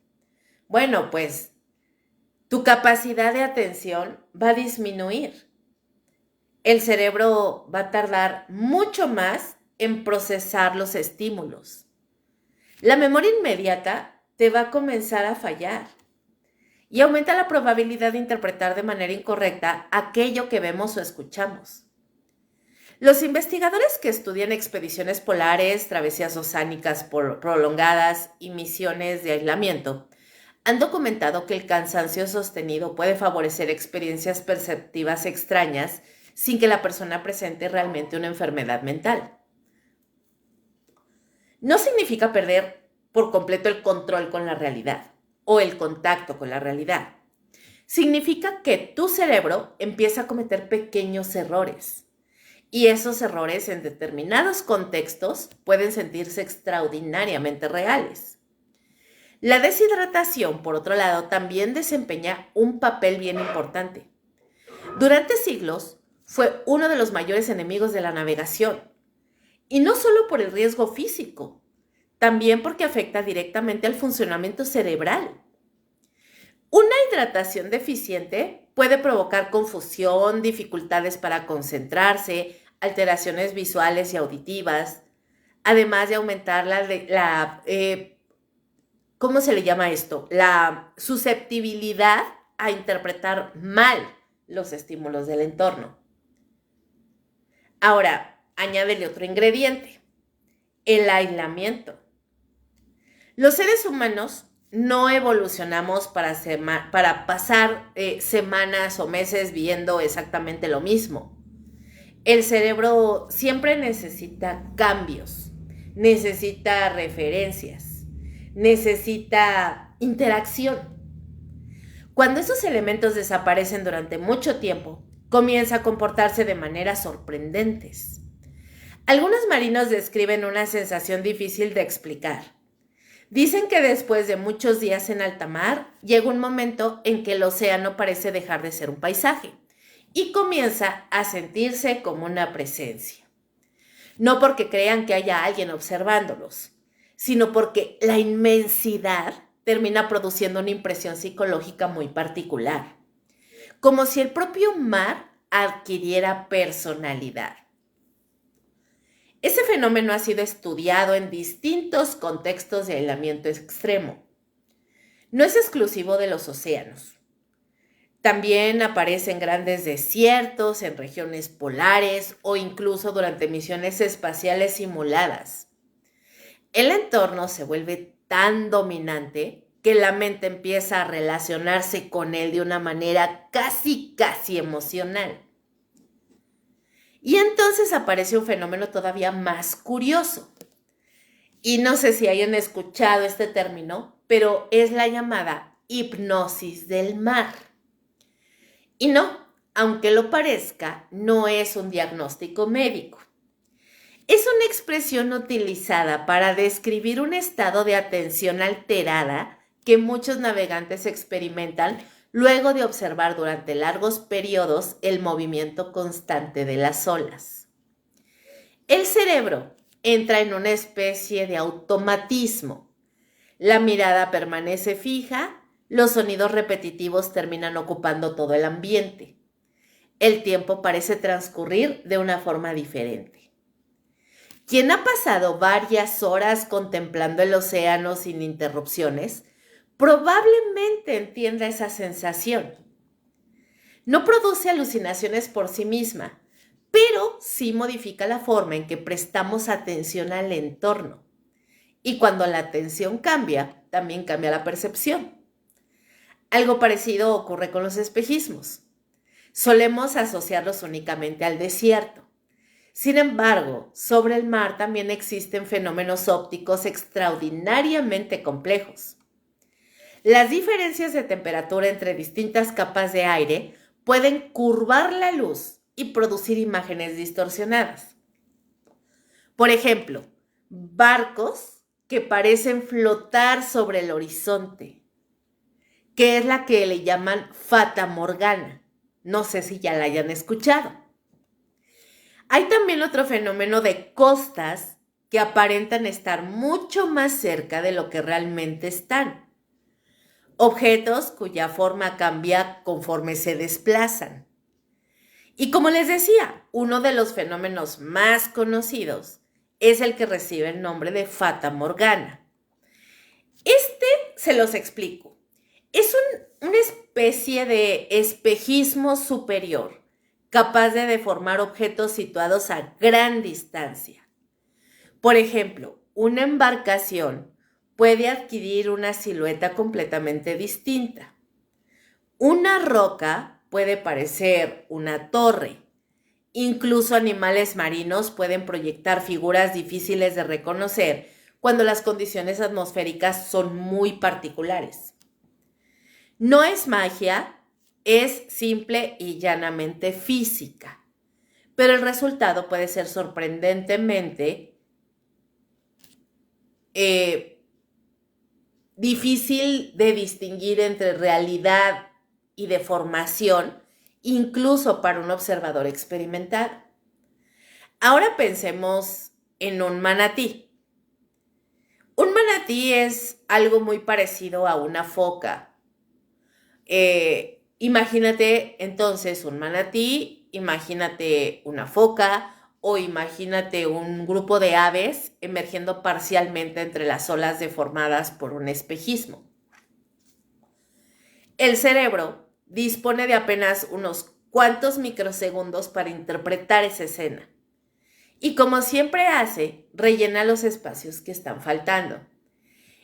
Bueno, pues tu capacidad de atención va a disminuir. El cerebro va a tardar mucho más en procesar los estímulos. La memoria inmediata te va a comenzar a fallar y aumenta la probabilidad de interpretar de manera incorrecta aquello que vemos o escuchamos. Los investigadores que estudian expediciones polares, travesías oceánicas prolongadas y misiones de aislamiento han documentado que el cansancio sostenido puede favorecer experiencias perceptivas extrañas sin que la persona presente realmente una enfermedad mental. No significa perder por completo el control con la realidad o el contacto con la realidad. Significa que tu cerebro empieza a cometer pequeños errores. Y esos errores en determinados contextos pueden sentirse extraordinariamente reales. La deshidratación, por otro lado, también desempeña un papel bien importante. Durante siglos fue uno de los mayores enemigos de la navegación. Y no solo por el riesgo físico, también porque afecta directamente al funcionamiento cerebral. Una hidratación deficiente puede provocar confusión, dificultades para concentrarse, alteraciones visuales y auditivas, además de aumentar ¿cómo se le llama esto? La susceptibilidad a interpretar mal los estímulos del entorno. Ahora, añádele otro ingrediente, el aislamiento. Los seres humanos no evolucionamos para pasar semanas o meses viendo exactamente lo mismo. El cerebro siempre necesita cambios, necesita referencias, necesita interacción. Cuando esos elementos desaparecen durante mucho tiempo, comienza a comportarse de maneras sorprendentes. Algunos marinos describen una sensación difícil de explicar. Dicen que después de muchos días en alta mar, llega un momento en que el océano parece dejar de ser un paisaje y comienza a sentirse como una presencia. No porque crean que haya alguien observándolos, sino porque la inmensidad termina produciendo una impresión psicológica muy particular, como si el propio mar adquiriera personalidad. Ese fenómeno ha sido estudiado en distintos contextos de aislamiento extremo. No es exclusivo de los océanos. También aparece en grandes desiertos, en regiones polares o incluso durante misiones espaciales simuladas. El entorno se vuelve tan dominante que la mente empieza a relacionarse con él de una manera casi emocional. Y entonces aparece un fenómeno todavía más curioso. Y no sé si hayan escuchado este término, pero es la llamada hipnosis del mar. Y no, aunque lo parezca, no es un diagnóstico médico. Es una expresión utilizada para describir un estado de atención alterada que muchos navegantes experimentan luego de observar durante largos periodos el movimiento constante de las olas. El cerebro entra en una especie de automatismo. La mirada permanece fija, los sonidos repetitivos terminan ocupando todo el ambiente. El tiempo parece transcurrir de una forma diferente. Quien ha pasado varias horas contemplando el océano sin interrupciones, probablemente entienda esa sensación. No produce alucinaciones por sí misma, pero sí modifica la forma en que prestamos atención al entorno. Y cuando la atención cambia, también cambia la percepción. Algo parecido ocurre con los espejismos. Solemos asociarlos únicamente al desierto. Sin embargo, sobre el mar también existen fenómenos ópticos extraordinariamente complejos. Las diferencias de temperatura entre distintas capas de aire pueden curvar la luz y producir imágenes distorsionadas. Por ejemplo, barcos que parecen flotar sobre el horizonte, que es la que le llaman Fata Morgana. No sé si ya la hayan escuchado. Hay también otro fenómeno de costas que aparentan estar mucho más cerca de lo que realmente están. Objetos cuya forma cambia conforme se desplazan. Y como les decía, uno de los fenómenos más conocidos es el que recibe el nombre de Fata Morgana. Se los explico. Es una especie de espejismo superior, capaz de deformar objetos situados a gran distancia. Por ejemplo, una embarcación puede adquirir una silueta completamente distinta. Una roca puede parecer una torre. Incluso animales marinos pueden proyectar figuras difíciles de reconocer cuando las condiciones atmosféricas son muy particulares. No es magia, es simple y llanamente física, pero el resultado puede ser sorprendentemente difícil de distinguir entre realidad y deformación, incluso para un observador experimentado. Ahora pensemos en un manatí. Un manatí es algo muy parecido a una foca. Imagínate entonces un manatí, imagínate una foca o imagínate un grupo de aves emergiendo parcialmente entre las olas deformadas por un espejismo. El cerebro dispone de apenas unos cuantos microsegundos para interpretar esa escena. Y como siempre hace, rellena los espacios que están faltando.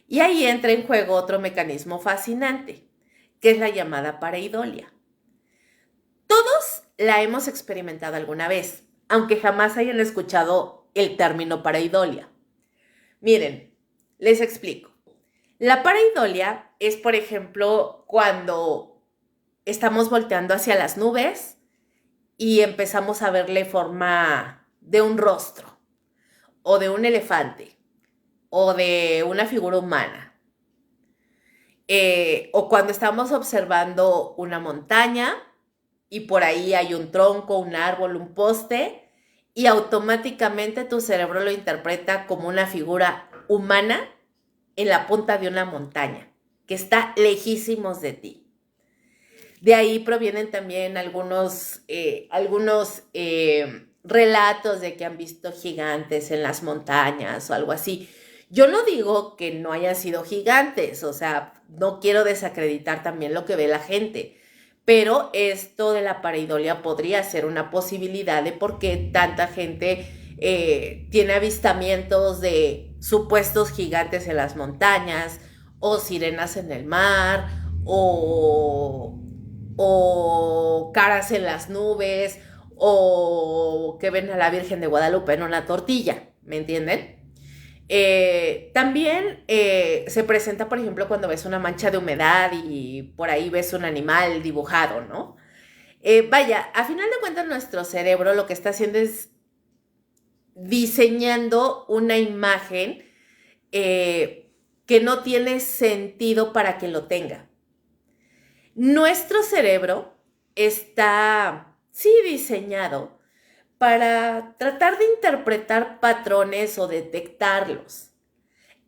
Y ahí entra en juego otro mecanismo fascinante, que es la llamada pareidolia. Todos la hemos experimentado alguna vez, aunque jamás hayan escuchado el término pareidolia. Miren, les explico. La pareidolia es, por ejemplo, cuando estamos volteando hacia las nubes y empezamos a verle forma de un rostro, o de un elefante, o de una figura humana. O cuando estamos observando una montaña y por ahí hay un tronco, un árbol, un poste, y automáticamente tu cerebro lo interpreta como una figura humana en la punta de una montaña, que está lejísimos de ti. De ahí provienen también algunos relatos de que han visto gigantes en las montañas o algo así. Yo no digo que no hayan sido gigantes, o sea, no quiero desacreditar también lo que ve la gente, pero esto de la pareidolia podría ser una posibilidad de por qué tanta gente tiene avistamientos de supuestos gigantes en las montañas, o sirenas en el mar, o caras en las nubes, o que ven a la Virgen de Guadalupe en una tortilla, ¿me entienden? También se presenta, por ejemplo, cuando ves una mancha de humedad y por ahí ves un animal dibujado, ¿no? Vaya, a final de cuentas nuestro cerebro lo que está haciendo es diseñando una imagen que no tiene sentido para que lo tenga. Nuestro cerebro está, sí, diseñado para tratar de interpretar patrones o detectarlos,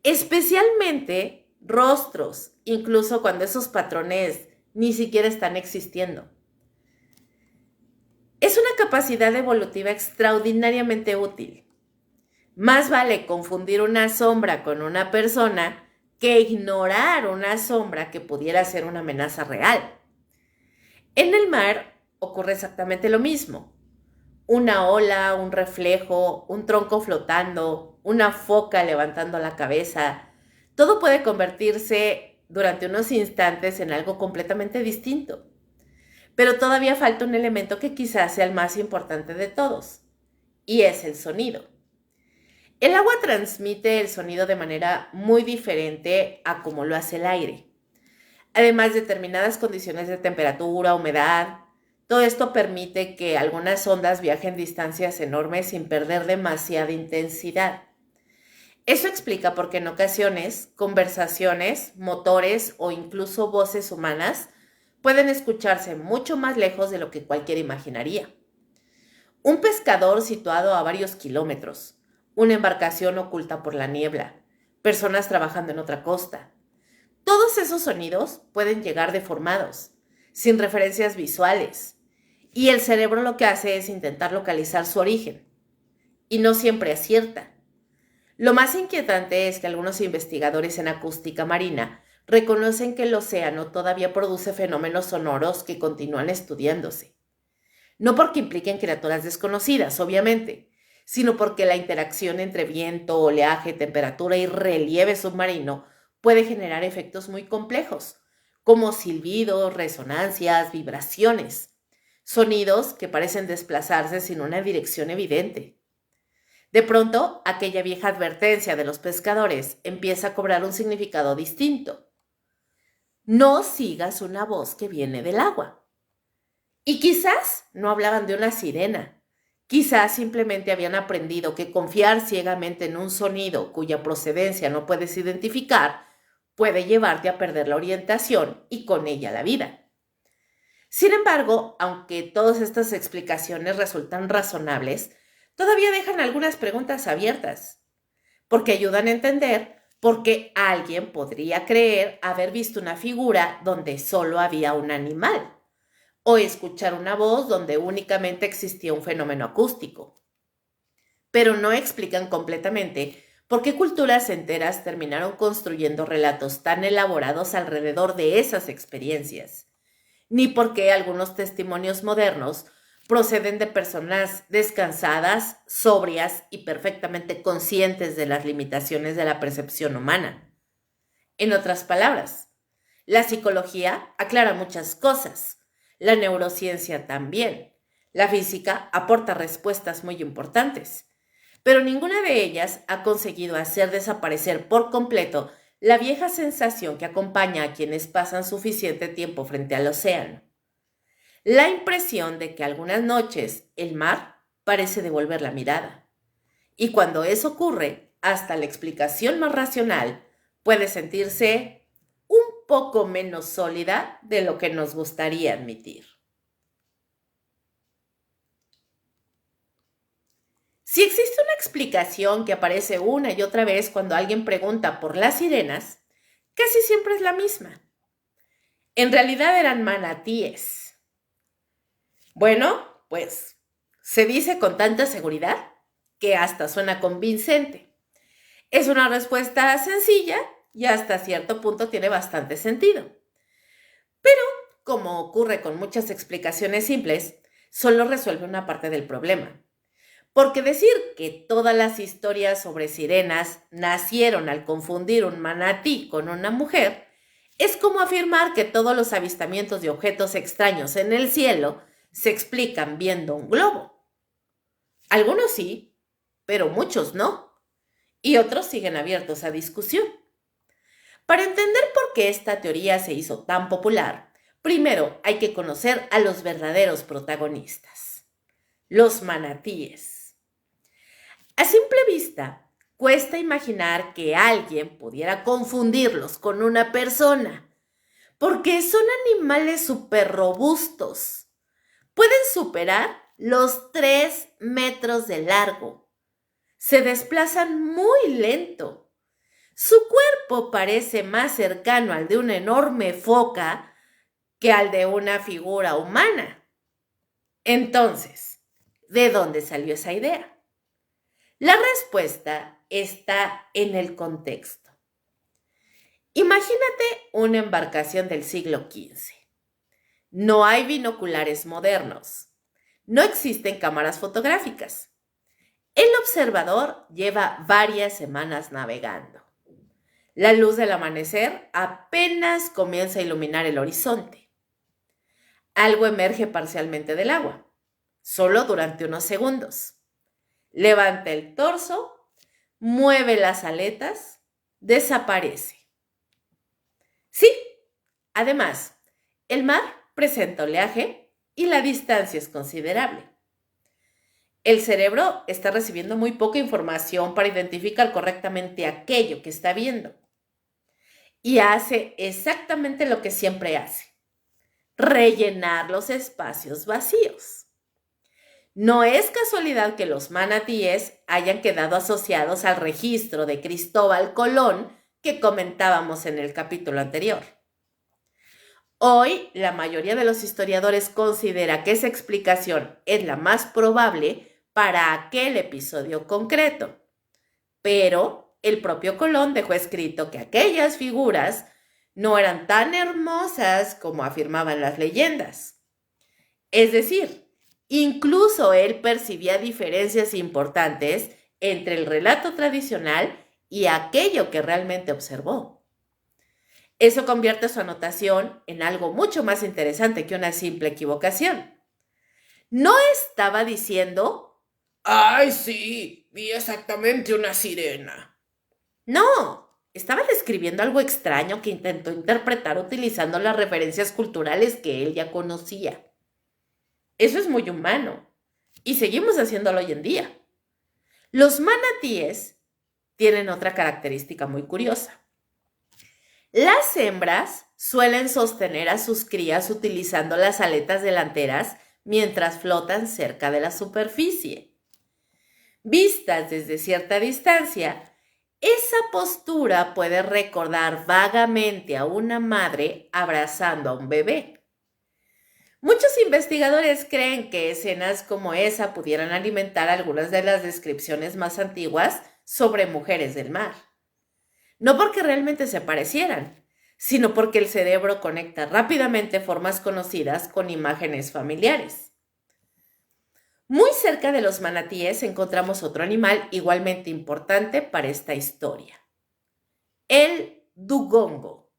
especialmente rostros, incluso cuando esos patrones ni siquiera están existiendo. Es una capacidad evolutiva extraordinariamente útil. Más vale confundir una sombra con una persona que ignorar una sombra que pudiera ser una amenaza real. En el mar ocurre exactamente lo mismo. Una ola, un reflejo, un tronco flotando, una foca levantando la cabeza, todo puede convertirse durante unos instantes en algo completamente distinto. Pero todavía falta un elemento que quizás sea el más importante de todos, y es el sonido. El agua transmite el sonido de manera muy diferente a como lo hace el aire. Además, determinadas condiciones de temperatura, humedad, todo esto permite que algunas ondas viajen distancias enormes sin perder demasiada intensidad. Eso explica por qué en ocasiones conversaciones, motores o incluso voces humanas pueden escucharse mucho más lejos de lo que cualquiera imaginaría. Un pescador situado a varios kilómetros, una embarcación oculta por la niebla, personas trabajando en otra costa. Todos esos sonidos pueden llegar deformados, sin referencias visuales, y el cerebro lo que hace es intentar localizar su origen, y no siempre acierta. Lo más inquietante es que algunos investigadores en acústica marina reconocen que el océano todavía produce fenómenos sonoros que continúan estudiándose. No porque impliquen criaturas desconocidas, obviamente, sino porque la interacción entre viento, oleaje, temperatura y relieve submarino puede generar efectos muy complejos, como silbidos, resonancias, vibraciones, sonidos que parecen desplazarse sin una dirección evidente. De pronto, aquella vieja advertencia de los pescadores empieza a cobrar un significado distinto. No sigas una voz que viene del agua. Y quizás no hablaban de una sirena. Quizás simplemente habían aprendido que confiar ciegamente en un sonido cuya procedencia no puedes identificar puede llevarte a perder la orientación y con ella la vida. Sin embargo, aunque todas estas explicaciones resultan razonables, todavía dejan algunas preguntas abiertas, porque ayudan a entender por qué alguien podría creer haber visto una figura donde solo había un animal, o escuchar una voz donde únicamente existía un fenómeno acústico. Pero no explican completamente por qué culturas enteras terminaron construyendo relatos tan elaborados alrededor de esas experiencias, ni por qué algunos testimonios modernos proceden de personas descansadas, sobrias y perfectamente conscientes de las limitaciones de la percepción humana. En otras palabras, la psicología aclara muchas cosas, la neurociencia también, la física aporta respuestas muy importantes, pero ninguna de ellas ha conseguido hacer desaparecer por completo la vieja sensación que acompaña a quienes pasan suficiente tiempo frente al océano. La impresión de que algunas noches el mar parece devolver la mirada. Y cuando eso ocurre, hasta la explicación más racional puede sentirse un poco menos sólida de lo que nos gustaría admitir. Si existe una explicación que aparece una y otra vez cuando alguien pregunta por las sirenas, casi siempre es la misma. En realidad eran manatíes. Bueno, pues se dice con tanta seguridad que hasta suena convincente. Es una respuesta sencilla y hasta cierto punto tiene bastante sentido. Pero, como ocurre con muchas explicaciones simples, solo resuelve una parte del problema. Porque decir que todas las historias sobre sirenas nacieron al confundir un manatí con una mujer es como afirmar que todos los avistamientos de objetos extraños en el cielo se explican viendo un globo. Algunos sí, pero muchos no. Y otros siguen abiertos a discusión. Para entender por qué esta teoría se hizo tan popular, primero hay que conocer a los verdaderos protagonistas, los manatíes. A simple vista, cuesta imaginar que alguien pudiera confundirlos con una persona, porque son animales súper robustos. Pueden superar los 3 metros de largo. Se desplazan muy lento. Su cuerpo parece más cercano al de una enorme foca que al de una figura humana. Entonces, ¿de dónde salió esa idea? La respuesta está en el contexto. Imagínate una embarcación del siglo XV. No hay binoculares modernos. No existen cámaras fotográficas. El observador lleva varias semanas navegando. La luz del amanecer apenas comienza a iluminar el horizonte. Algo emerge parcialmente del agua, solo durante unos segundos. Levanta el torso, mueve las aletas, desaparece. Sí, además, el mar presenta oleaje y la distancia es considerable. El cerebro está recibiendo muy poca información para identificar correctamente aquello que está viendo. Y hace exactamente lo que siempre hace: rellenar los espacios vacíos. No es casualidad que los manatíes hayan quedado asociados al registro de Cristóbal Colón que comentábamos en el capítulo anterior. Hoy, la mayoría de los historiadores considera que esa explicación es la más probable para aquel episodio concreto. Pero el propio Colón dejó escrito que aquellas figuras no eran tan hermosas como afirmaban las leyendas. Es decir, incluso él percibía diferencias importantes entre el relato tradicional y aquello que realmente observó. Eso convierte su anotación en algo mucho más interesante que una simple equivocación. No estaba diciendo: ¡Ay, sí! Vi exactamente una sirena. no, estaba describiendo algo extraño que intentó interpretar utilizando las referencias culturales que él ya conocía. Eso es muy humano y seguimos haciéndolo hoy en día. Los manatíes tienen otra característica muy curiosa. Las hembras suelen sostener a sus crías utilizando las aletas delanteras mientras flotan cerca de la superficie. Vistas desde cierta distancia, esa postura puede recordar vagamente a una madre abrazando a un bebé. Muchos investigadores creen que escenas como esa pudieran alimentar algunas de las descripciones más antiguas sobre mujeres del mar. No porque realmente se parecieran, sino porque el cerebro conecta rápidamente formas conocidas con imágenes familiares. Muy cerca de los manatíes encontramos otro animal igualmente importante para esta historia: el dugongo.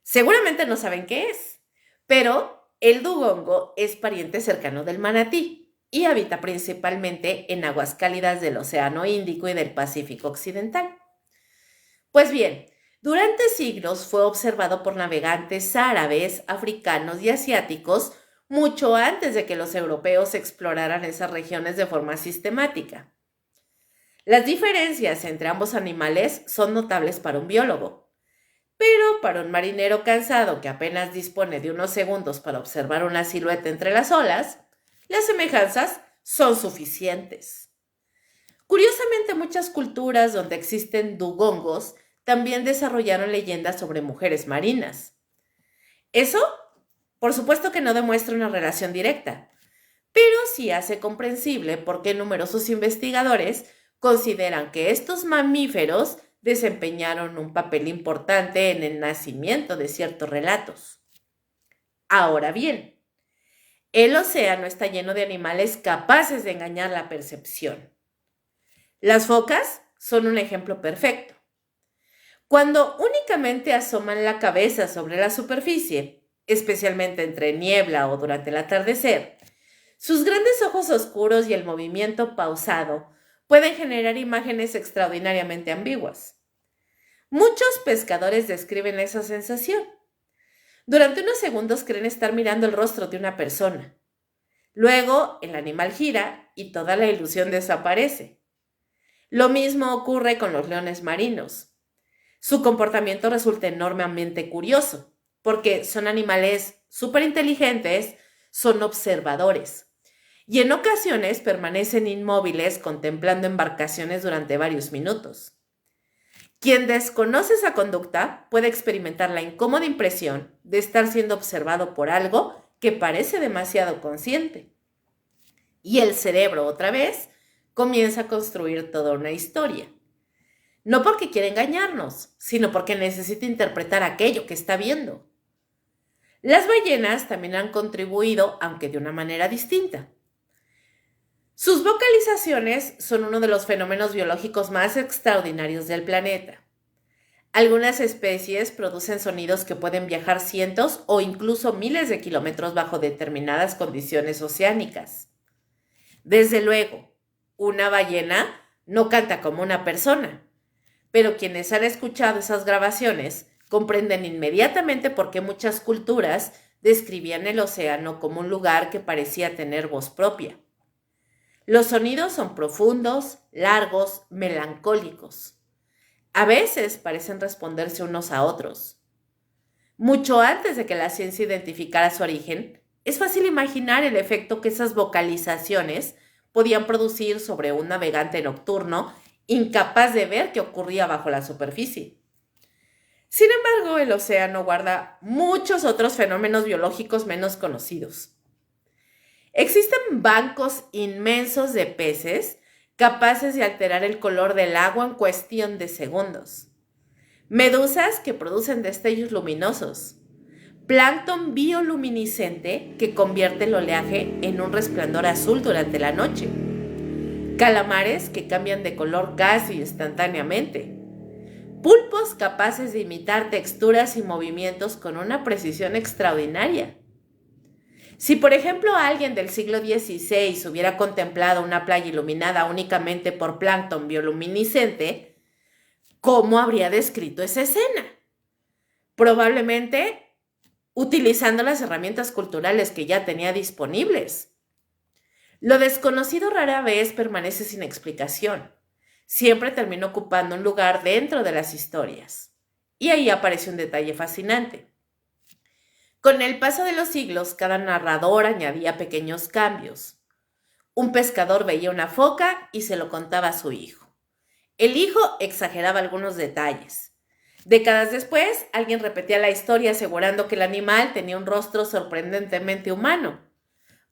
Seguramente no saben qué es, pero el dugongo es pariente cercano del manatí y habita principalmente en aguas cálidas del Océano Índico y del Pacífico Occidental. Pues bien, durante siglos fue observado por navegantes árabes, africanos y asiáticos mucho antes de que los europeos exploraran esas regiones de forma sistemática. Las diferencias entre ambos animales son notables para un biólogo, pero para un marinero cansado que apenas dispone de unos segundos para observar una silueta entre las olas, las semejanzas son suficientes. Curiosamente, muchas culturas donde existen dugongos también desarrollaron leyendas sobre mujeres marinas. Eso, por supuesto que no demuestra una relación directa, pero sí hace comprensible por qué numerosos investigadores consideran que estos mamíferos desempeñaron un papel importante en el nacimiento de ciertos relatos. Ahora bien, el océano está lleno de animales capaces de engañar la percepción. Las focas son un ejemplo perfecto. Cuando únicamente asoman la cabeza sobre la superficie, especialmente entre niebla o durante el atardecer, sus grandes ojos oscuros y el movimiento pausado pueden generar imágenes extraordinariamente ambiguas. Muchos pescadores describen esa sensación. Durante unos segundos creen estar mirando el rostro de una persona. Luego, el animal gira y toda la ilusión desaparece. Lo mismo ocurre con los leones marinos. Su comportamiento resulta enormemente curioso, porque son animales súper inteligentes, son observadores, y en ocasiones permanecen inmóviles contemplando embarcaciones durante varios minutos. Quien desconoce esa conducta puede experimentar la incómoda impresión de estar siendo observado por algo que parece demasiado consciente. Y el cerebro, otra vez, comienza a construir toda una historia. No porque quiera engañarnos, sino porque necesita interpretar aquello que está viendo. Las ballenas también han contribuido, aunque de una manera distinta. Sus vocalizaciones son uno de los fenómenos biológicos más extraordinarios del planeta. Algunas especies producen sonidos que pueden viajar cientos o incluso miles de kilómetros bajo determinadas condiciones oceánicas. Desde luego, una ballena no canta como una persona, pero quienes han escuchado esas grabaciones comprenden inmediatamente por qué muchas culturas describían el océano como un lugar que parecía tener voz propia. Los sonidos son profundos, largos, melancólicos. A veces parecen responderse unos a otros. Mucho antes de que la ciencia identificara su origen, es fácil imaginar el efecto que esas vocalizaciones podían producir sobre un navegante nocturno incapaz de ver qué ocurría bajo la superficie. Sin embargo, el océano guarda muchos otros fenómenos biológicos menos conocidos. Existen bancos inmensos de peces capaces de alterar el color del agua en cuestión de segundos. Medusas que producen destellos luminosos. Plancton bioluminiscente que convierte el oleaje en un resplandor azul durante la noche. Calamares que cambian de color casi instantáneamente. Pulpos capaces de imitar texturas y movimientos con una precisión extraordinaria. Si, por ejemplo, alguien del siglo XVI hubiera contemplado una playa iluminada únicamente por plancton bioluminiscente, ¿cómo habría descrito esa escena? Probablemente utilizando las herramientas culturales que ya tenía disponibles. Lo desconocido rara vez permanece sin explicación. Siempre termina ocupando un lugar dentro de las historias. Y ahí aparece un detalle fascinante. Con el paso de los siglos, cada narrador añadía pequeños cambios. Un pescador veía una foca y se lo contaba a su hijo. El hijo exageraba algunos detalles. Décadas después, alguien repetía la historia asegurando que el animal tenía un rostro sorprendentemente humano.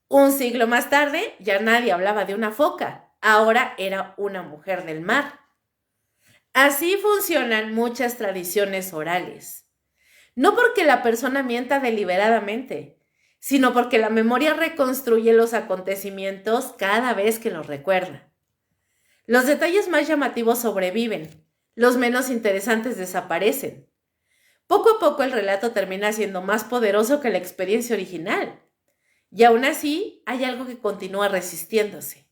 Un siglo más tarde, ya nadie hablaba de una foca. Ahora era una mujer del mar. Así funcionan muchas tradiciones orales. No porque la persona mienta deliberadamente, sino porque la memoria reconstruye los acontecimientos cada vez que los recuerda. Los detalles más llamativos sobreviven, los menos interesantes desaparecen. Poco a poco el relato termina siendo más poderoso que la experiencia original. Y aún así, hay algo que continúa resistiéndose.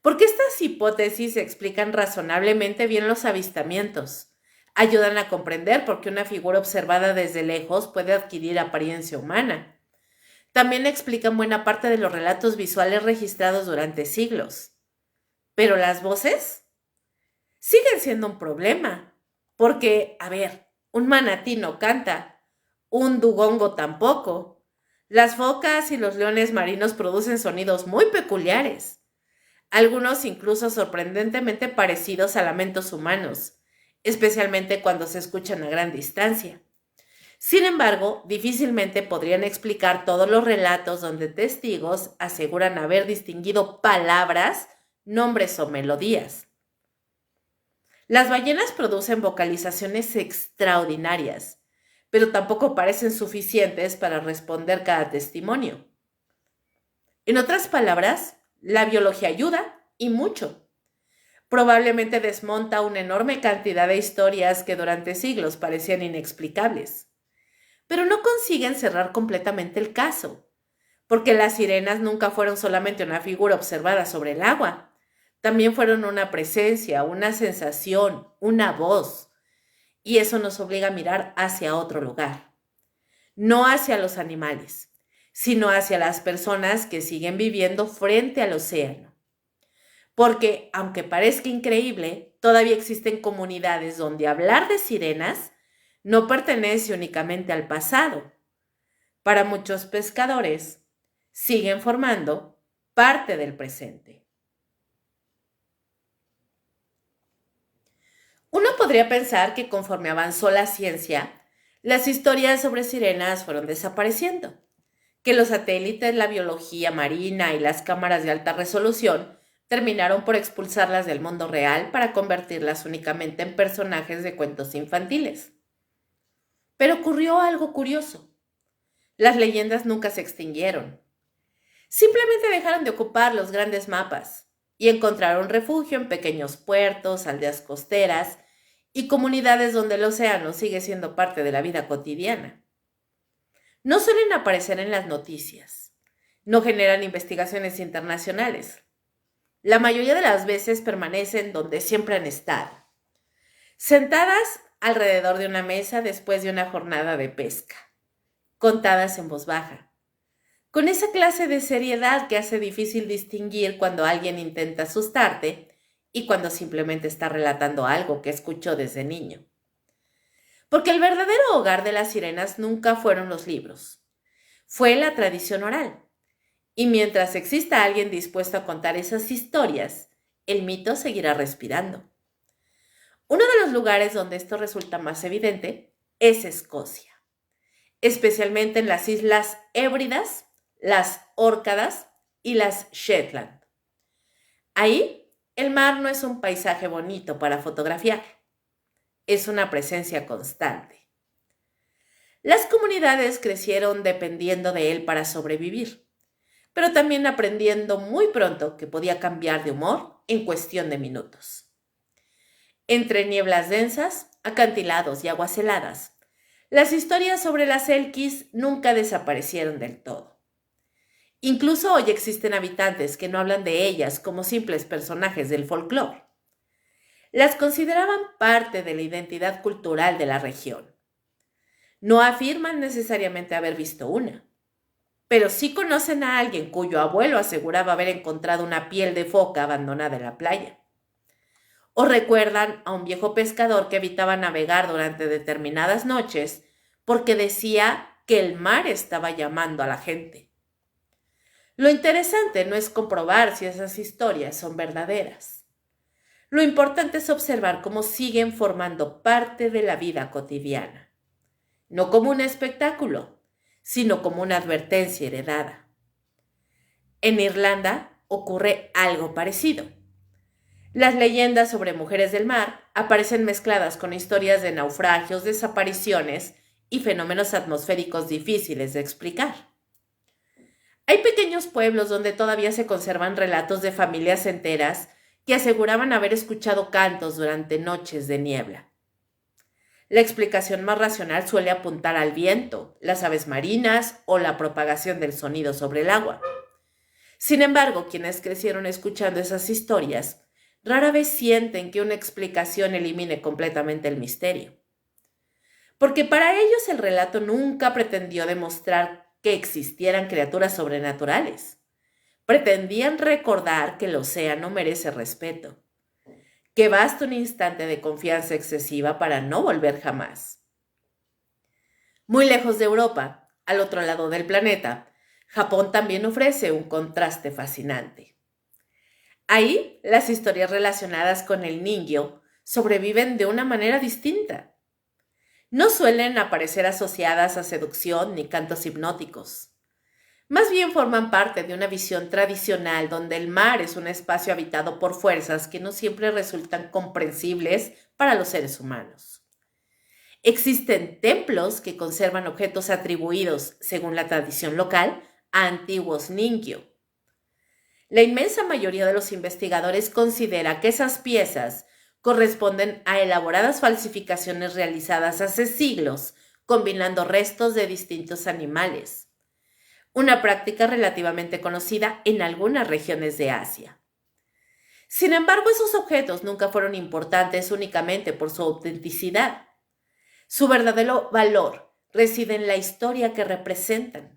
Porque estas hipótesis explican razonablemente bien los avistamientos. Ayudan a comprender por qué una figura observada desde lejos puede adquirir apariencia humana. También explican buena parte de los relatos visuales registrados durante siglos. ¿Pero las voces? Siguen siendo un problema. Porque, un manatí no canta, un dugongo tampoco. Las focas y los leones marinos producen sonidos muy peculiares, algunos incluso sorprendentemente parecidos a lamentos humanos, especialmente cuando se escuchan a gran distancia. Sin embargo, difícilmente podrían explicar todos los relatos donde testigos aseguran haber distinguido palabras, nombres o melodías. Las ballenas producen vocalizaciones extraordinarias, pero tampoco parecen suficientes para responder cada testimonio. En otras palabras, la biología ayuda y mucho. Probablemente desmonta una enorme cantidad de historias que durante siglos parecían inexplicables, pero no consiguen cerrar completamente el caso, porque las sirenas nunca fueron solamente una figura observada sobre el agua, también fueron una presencia, una sensación, una voz. Y eso nos obliga a mirar hacia otro lugar. No hacia los animales, sino hacia las personas que siguen viviendo frente al océano. Porque, aunque parezca increíble, todavía existen comunidades donde hablar de sirenas no pertenece únicamente al pasado. Para muchos pescadores, siguen formando parte del presente. Uno podría pensar que conforme avanzó la ciencia, las historias sobre sirenas fueron desapareciendo, que los satélites, la biología marina y las cámaras de alta resolución terminaron por expulsarlas del mundo real para convertirlas únicamente en personajes de cuentos infantiles. Pero ocurrió algo curioso. Las leyendas nunca se extinguieron. Simplemente dejaron de ocupar los grandes mapas y encontraron refugio en pequeños puertos, aldeas costeras y comunidades donde el océano sigue siendo parte de la vida cotidiana. No suelen aparecer en las noticias, no generan investigaciones internacionales. La mayoría de las veces permanecen donde siempre han estado, sentadas alrededor de una mesa después de una jornada de pesca, contadas en voz baja, con esa clase de seriedad que hace difícil distinguir cuando alguien intenta asustarte y cuando simplemente está relatando algo que escuchó desde niño. Porque el verdadero hogar de las sirenas nunca fueron los libros, fue la tradición oral. Y mientras exista alguien dispuesto a contar esas historias, el mito seguirá respirando. Uno de los lugares donde esto resulta más evidente es Escocia, especialmente en las Islas Hébridas, las Órcadas y las Shetland. Ahí, el mar no es un paisaje bonito para fotografiar, es una presencia constante. Las comunidades crecieron dependiendo de él para sobrevivir, pero también aprendiendo muy pronto que podía cambiar de humor en cuestión de minutos. Entre nieblas densas, acantilados y aguas heladas, las historias sobre las Selkis nunca desaparecieron del todo. Incluso hoy existen habitantes que no hablan de ellas como simples personajes del folclore. Las consideraban parte de la identidad cultural de la región. No afirman necesariamente haber visto una, pero sí conocen a alguien cuyo abuelo aseguraba haber encontrado una piel de foca abandonada en la playa. O recuerdan a un viejo pescador que evitaba navegar durante determinadas noches porque decía que el mar estaba llamando a la gente. Lo interesante no es comprobar si esas historias son verdaderas. Lo importante es observar cómo siguen formando parte de la vida cotidiana, no como un espectáculo, sino como una advertencia heredada. En Irlanda ocurre algo parecido. Las leyendas sobre mujeres del mar aparecen mezcladas con historias de naufragios, desapariciones y fenómenos atmosféricos difíciles de explicar. Hay pequeños pueblos donde todavía se conservan relatos de familias enteras que aseguraban haber escuchado cantos durante noches de niebla. La explicación más racional suele apuntar al viento, las aves marinas o la propagación del sonido sobre el agua. Sin embargo, quienes crecieron escuchando esas historias rara vez sienten que una explicación elimine completamente el misterio. Porque para ellos el relato nunca pretendió demostrar que existieran criaturas sobrenaturales. Pretendían recordar que el océano merece respeto, que basta un instante de confianza excesiva para no volver jamás. Muy lejos de Europa, al otro lado del planeta, Japón también ofrece un contraste fascinante. Ahí, las historias relacionadas con el Ningyo sobreviven de una manera distinta. No suelen aparecer asociadas a seducción ni cantos hipnóticos. Más bien forman parte de una visión tradicional donde el mar es un espacio habitado por fuerzas que no siempre resultan comprensibles para los seres humanos. Existen templos que conservan objetos atribuidos, según la tradición local, a antiguos Ningyo. La inmensa mayoría de los investigadores considera que esas piezas corresponden a elaboradas falsificaciones realizadas hace siglos, combinando restos de distintos animales. Una práctica relativamente conocida en algunas regiones de Asia. Sin embargo, esos objetos nunca fueron importantes únicamente por su autenticidad. Su verdadero valor reside en la historia que representan.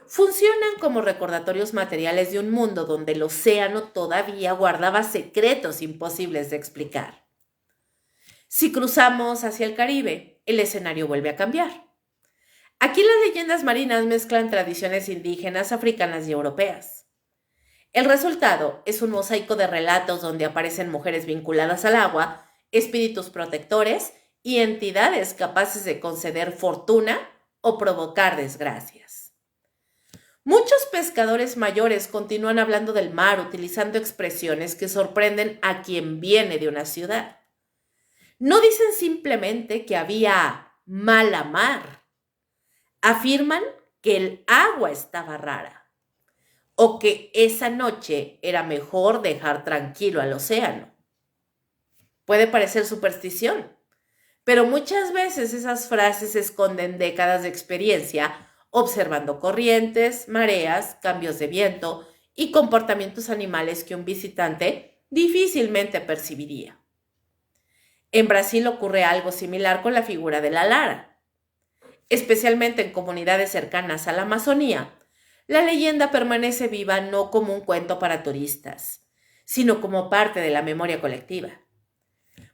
Funcionan como recordatorios materiales de un mundo donde el océano todavía guardaba secretos imposibles de explicar. Si cruzamos hacia el Caribe, el escenario vuelve a cambiar. Aquí las leyendas marinas mezclan tradiciones indígenas, africanas y europeas. El resultado es un mosaico de relatos donde aparecen mujeres vinculadas al agua, espíritus protectores y entidades capaces de conceder fortuna o provocar desgracias. Muchos pescadores mayores continúan hablando del mar utilizando expresiones que sorprenden a quien viene de una ciudad. No dicen simplemente que había mala mar. Afirman que el agua estaba rara o que esa noche era mejor dejar tranquilo al océano. Puede parecer superstición, pero muchas veces esas frases esconden décadas de experiencia observando corrientes, mareas, cambios de viento y comportamientos animales que un visitante difícilmente percibiría. En Brasil ocurre algo similar con la figura de la Lara. Especialmente en comunidades cercanas a la Amazonía, la leyenda permanece viva no como un cuento para turistas, sino como parte de la memoria colectiva.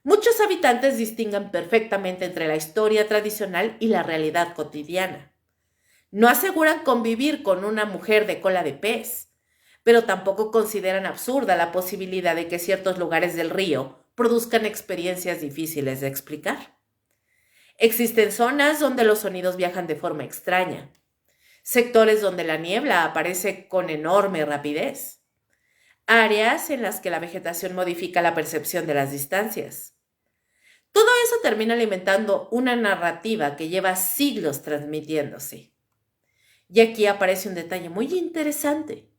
Muchos habitantes distinguen perfectamente entre la historia tradicional y la realidad cotidiana. No aseguran convivir con una mujer de cola de pez, pero tampoco consideran absurda la posibilidad de que ciertos lugares del río produzcan experiencias difíciles de explicar. Existen zonas donde los sonidos viajan de forma extraña, sectores donde la niebla aparece con enorme rapidez, áreas en las que la vegetación modifica la percepción de las distancias. Todo eso termina alimentando una narrativa que lleva siglos transmitiéndose. Y aquí aparece un detalle muy interesante.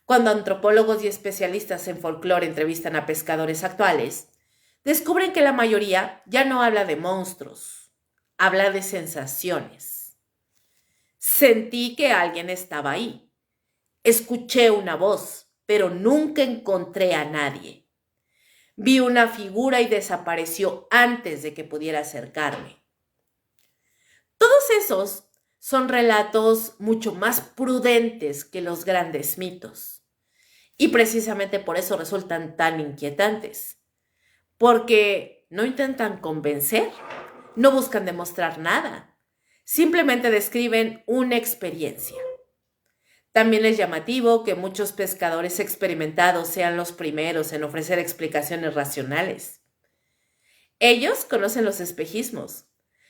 Cuando antropólogos y especialistas en folclore entrevistan a pescadores actuales, descubren que la mayoría ya no habla de monstruos, habla de sensaciones. Sentí que alguien estaba ahí. Escuché una voz, pero nunca encontré a nadie. Vi una figura y desapareció antes de que pudiera acercarme. esos son relatos mucho más prudentes que los grandes mitos. Y precisamente por eso resultan tan inquietantes. Porque no intentan convencer, no buscan demostrar nada, simplemente describen una experiencia. También es llamativo que muchos pescadores experimentados sean los primeros en ofrecer explicaciones racionales. Ellos conocen los espejismos,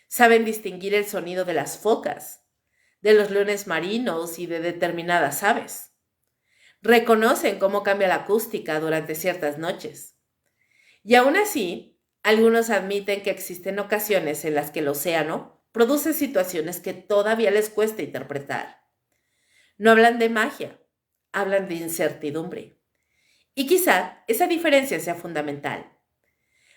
saben distinguir el sonido de las focas, de los leones marinos y de determinadas aves. Reconocen cómo cambia la acústica durante ciertas noches. Y aún así, algunos admiten que existen ocasiones en las que el océano produce situaciones que todavía les cuesta interpretar. No hablan de magia, hablan de incertidumbre. Y quizá esa diferencia sea fundamental.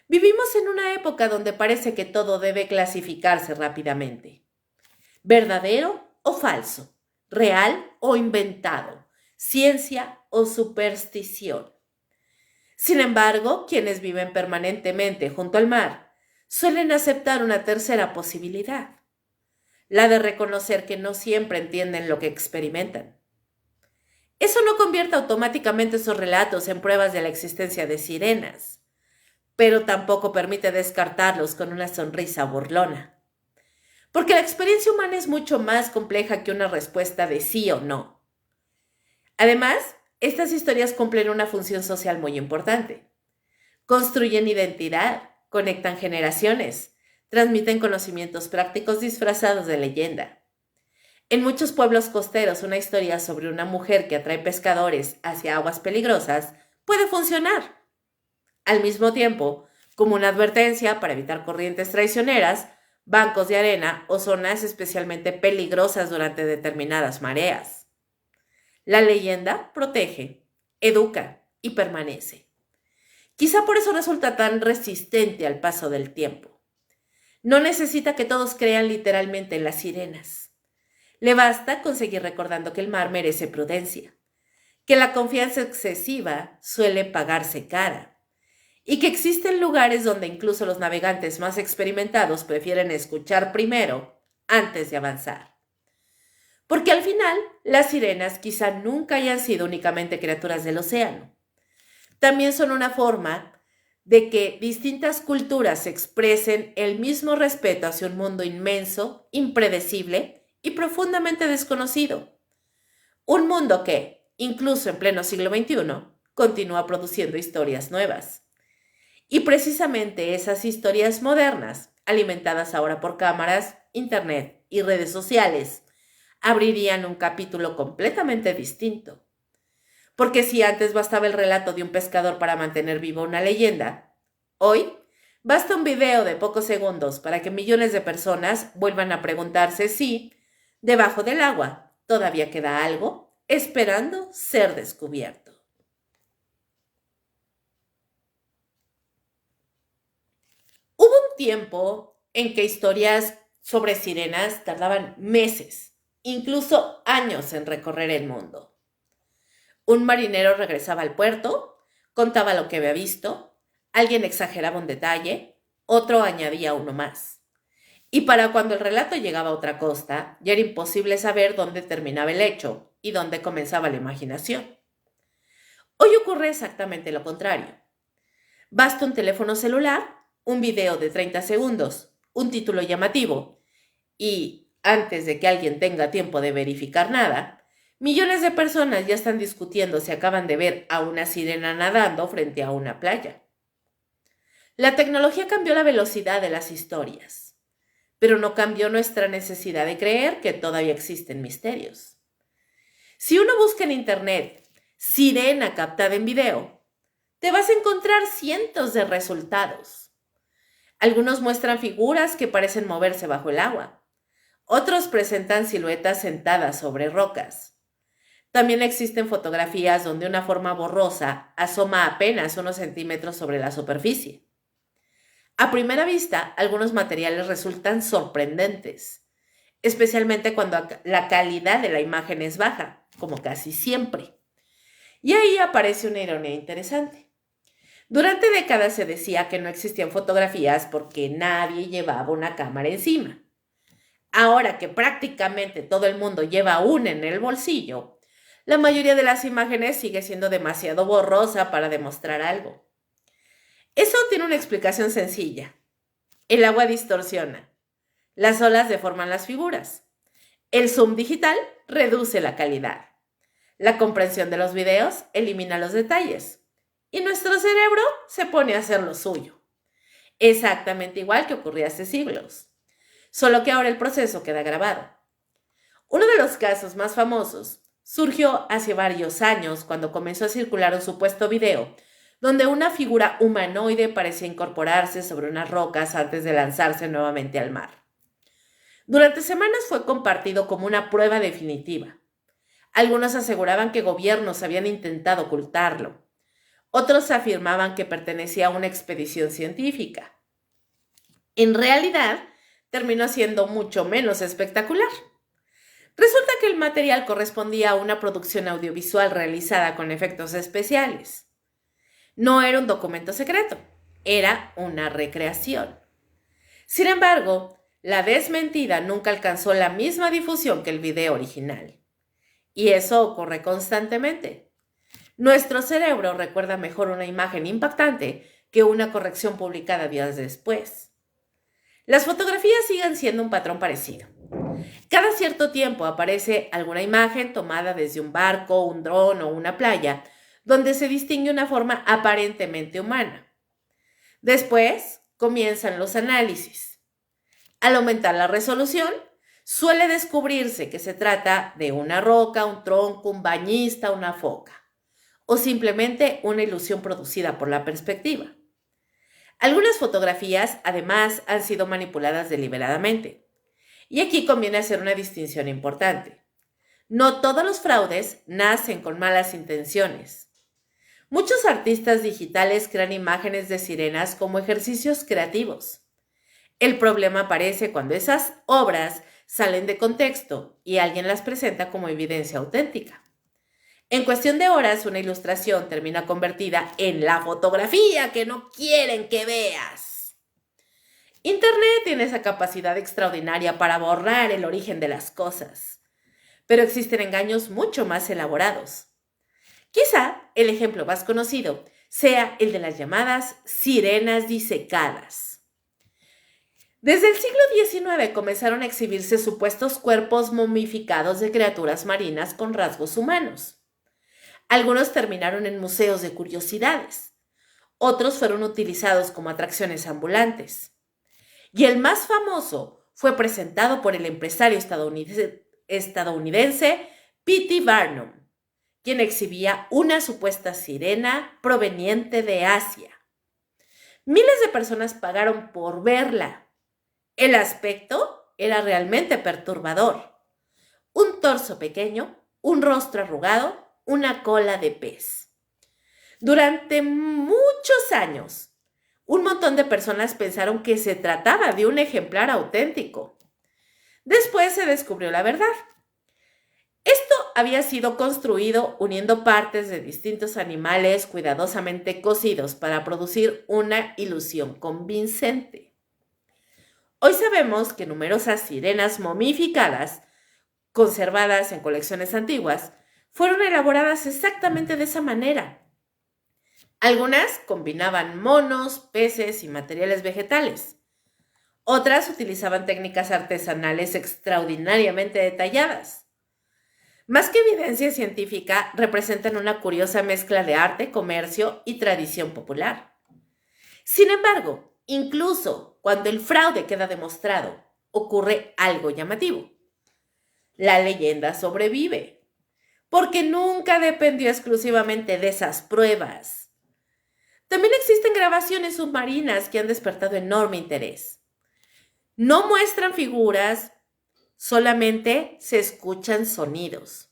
Vivimos en una época donde parece que todo debe clasificarse rápidamente. ¿Verdadero o falso? ¿Real o inventado? ¿Ciencia o superstición? Sin embargo, quienes viven permanentemente junto al mar suelen aceptar una tercera posibilidad, la de reconocer que no siempre entienden lo que experimentan. Eso no convierte automáticamente esos relatos en pruebas de la existencia de sirenas, pero tampoco permite descartarlos con una sonrisa burlona. Porque la experiencia humana es mucho más compleja que una respuesta de sí o no. Además, estas historias cumplen una función social muy importante. Construyen identidad, conectan generaciones, transmiten conocimientos prácticos disfrazados de leyenda. En muchos pueblos costeros, una historia sobre una mujer que atrae pescadores hacia aguas peligrosas puede funcionar. Al mismo tiempo, como una advertencia para evitar corrientes traicioneras, bancos de arena o zonas especialmente peligrosas durante determinadas mareas. La leyenda protege, educa y permanece. Quizá por eso resulta tan resistente al paso del tiempo. No necesita que todos crean literalmente en las sirenas. Le basta con seguir recordando que el mar merece prudencia, que la confianza excesiva suele pagarse cara y que existen lugares donde incluso los navegantes más experimentados prefieren escuchar primero antes de avanzar. Porque al final, las sirenas quizá nunca hayan sido únicamente criaturas del océano. También son una forma de que distintas culturas expresen el mismo respeto hacia un mundo inmenso, impredecible y profundamente desconocido. Un mundo que, incluso en pleno siglo XXI, continúa produciendo historias nuevas. Y precisamente esas historias modernas, alimentadas ahora por cámaras, internet y redes sociales, abrirían un capítulo completamente distinto. Porque si antes bastaba el relato de un pescador para mantener viva una leyenda, hoy basta un video de pocos segundos para que millones de personas vuelvan a preguntarse si, debajo del agua, todavía queda algo esperando ser descubierto. Hubo un tiempo en que historias sobre sirenas tardaban meses, incluso años en recorrer el mundo. Un marinero regresaba al puerto, contaba lo que había visto, alguien exageraba un detalle, otro añadía uno más. Y para cuando el relato llegaba a otra costa, ya era imposible saber dónde terminaba el hecho y dónde comenzaba la imaginación. Hoy ocurre exactamente lo contrario. Basta un teléfono celular, un video de 30 segundos, un título llamativo y, antes de que alguien tenga tiempo de verificar nada, millones de personas ya están discutiendo si acaban de ver a una sirena nadando frente a una playa. La tecnología cambió la velocidad de las historias, pero no cambió nuestra necesidad de creer que todavía existen misterios. Si uno busca en internet sirena captada en video, te vas a encontrar cientos de resultados. Algunos muestran figuras que parecen moverse bajo el agua. Otros presentan siluetas sentadas sobre rocas. También existen fotografías donde una forma borrosa asoma apenas unos centímetros sobre la superficie. A primera vista, algunos materiales resultan sorprendentes, especialmente cuando la calidad de la imagen es baja, como casi siempre. Y ahí aparece una ironía interesante. Durante décadas se decía que no existían fotografías porque nadie llevaba una cámara encima. Ahora que prácticamente todo el mundo lleva una en el bolsillo, la mayoría de las imágenes sigue siendo demasiado borrosa para demostrar algo. Eso tiene una explicación sencilla. El agua distorsiona. Las olas deforman las figuras. El zoom digital reduce la calidad. La comprensión de los videos elimina los detalles. Y nuestro cerebro se pone a hacer lo suyo. Exactamente igual que ocurría hace siglos. Solo que ahora el proceso queda grabado. Uno de los casos más famosos surgió hace varios años cuando comenzó a circular un supuesto video donde una figura humanoide parecía incorporarse sobre unas rocas antes de lanzarse nuevamente al mar. Durante semanas fue compartido como una prueba definitiva. Algunos aseguraban que gobiernos habían intentado ocultarlo. Otros afirmaban que pertenecía a una expedición científica. En realidad, terminó siendo mucho menos espectacular. Resulta que el material correspondía a una producción audiovisual realizada con efectos especiales. No era un documento secreto, era una recreación. Sin embargo, la desmentida nunca alcanzó la misma difusión que el video original. Y eso ocurre constantemente. Nuestro cerebro recuerda mejor una imagen impactante que una corrección publicada días después. Las fotografías siguen siendo un patrón parecido. Cada cierto tiempo aparece alguna imagen tomada desde un barco, un dron o una playa, donde se distingue una forma aparentemente humana. Después comienzan los análisis. Al aumentar la resolución, suele descubrirse que se trata de una roca, un tronco, un bañista, una foca, o simplemente una ilusión producida por la perspectiva. Algunas fotografías, además, han sido manipuladas deliberadamente. Y aquí conviene hacer una distinción importante. No todos los fraudes nacen con malas intenciones. Muchos artistas digitales crean imágenes de sirenas como ejercicios creativos. El problema aparece cuando esas obras salen de contexto y alguien las presenta como evidencia auténtica. En cuestión de horas, una ilustración termina convertida en la fotografía que no quieren que veas. Internet tiene esa capacidad extraordinaria para borrar el origen de las cosas, pero existen engaños mucho más elaborados. Quizá el ejemplo más conocido sea el de las llamadas sirenas disecadas. Desde el siglo XIX comenzaron a exhibirse supuestos cuerpos momificados de criaturas marinas con rasgos humanos. Algunos terminaron en museos de curiosidades. Otros fueron utilizados como atracciones ambulantes. Y el más famoso fue presentado por el empresario estadounidense P.T. Barnum, quien exhibía una supuesta sirena proveniente de Asia. Miles de personas pagaron por verla. El aspecto era realmente perturbador. Un torso pequeño, un rostro arrugado, una cola de pez. Durante muchos años, un montón de personas pensaron que se trataba de un ejemplar auténtico. Después se descubrió la verdad. Esto había sido construido uniendo partes de distintos animales cuidadosamente cocidos para producir una ilusión convincente. Hoy sabemos que numerosas sirenas momificadas, conservadas en colecciones antiguas, fueron elaboradas exactamente de esa manera. Algunas combinaban monos, peces y materiales vegetales. Otras utilizaban técnicas artesanales extraordinariamente detalladas. Más que evidencia científica, representan una curiosa mezcla de arte, comercio y tradición popular. Sin embargo, incluso cuando el fraude queda demostrado, ocurre algo llamativo. La leyenda sobrevive, porque nunca dependió exclusivamente de esas pruebas. También existen grabaciones submarinas que han despertado enorme interés. No muestran figuras, solamente se escuchan sonidos.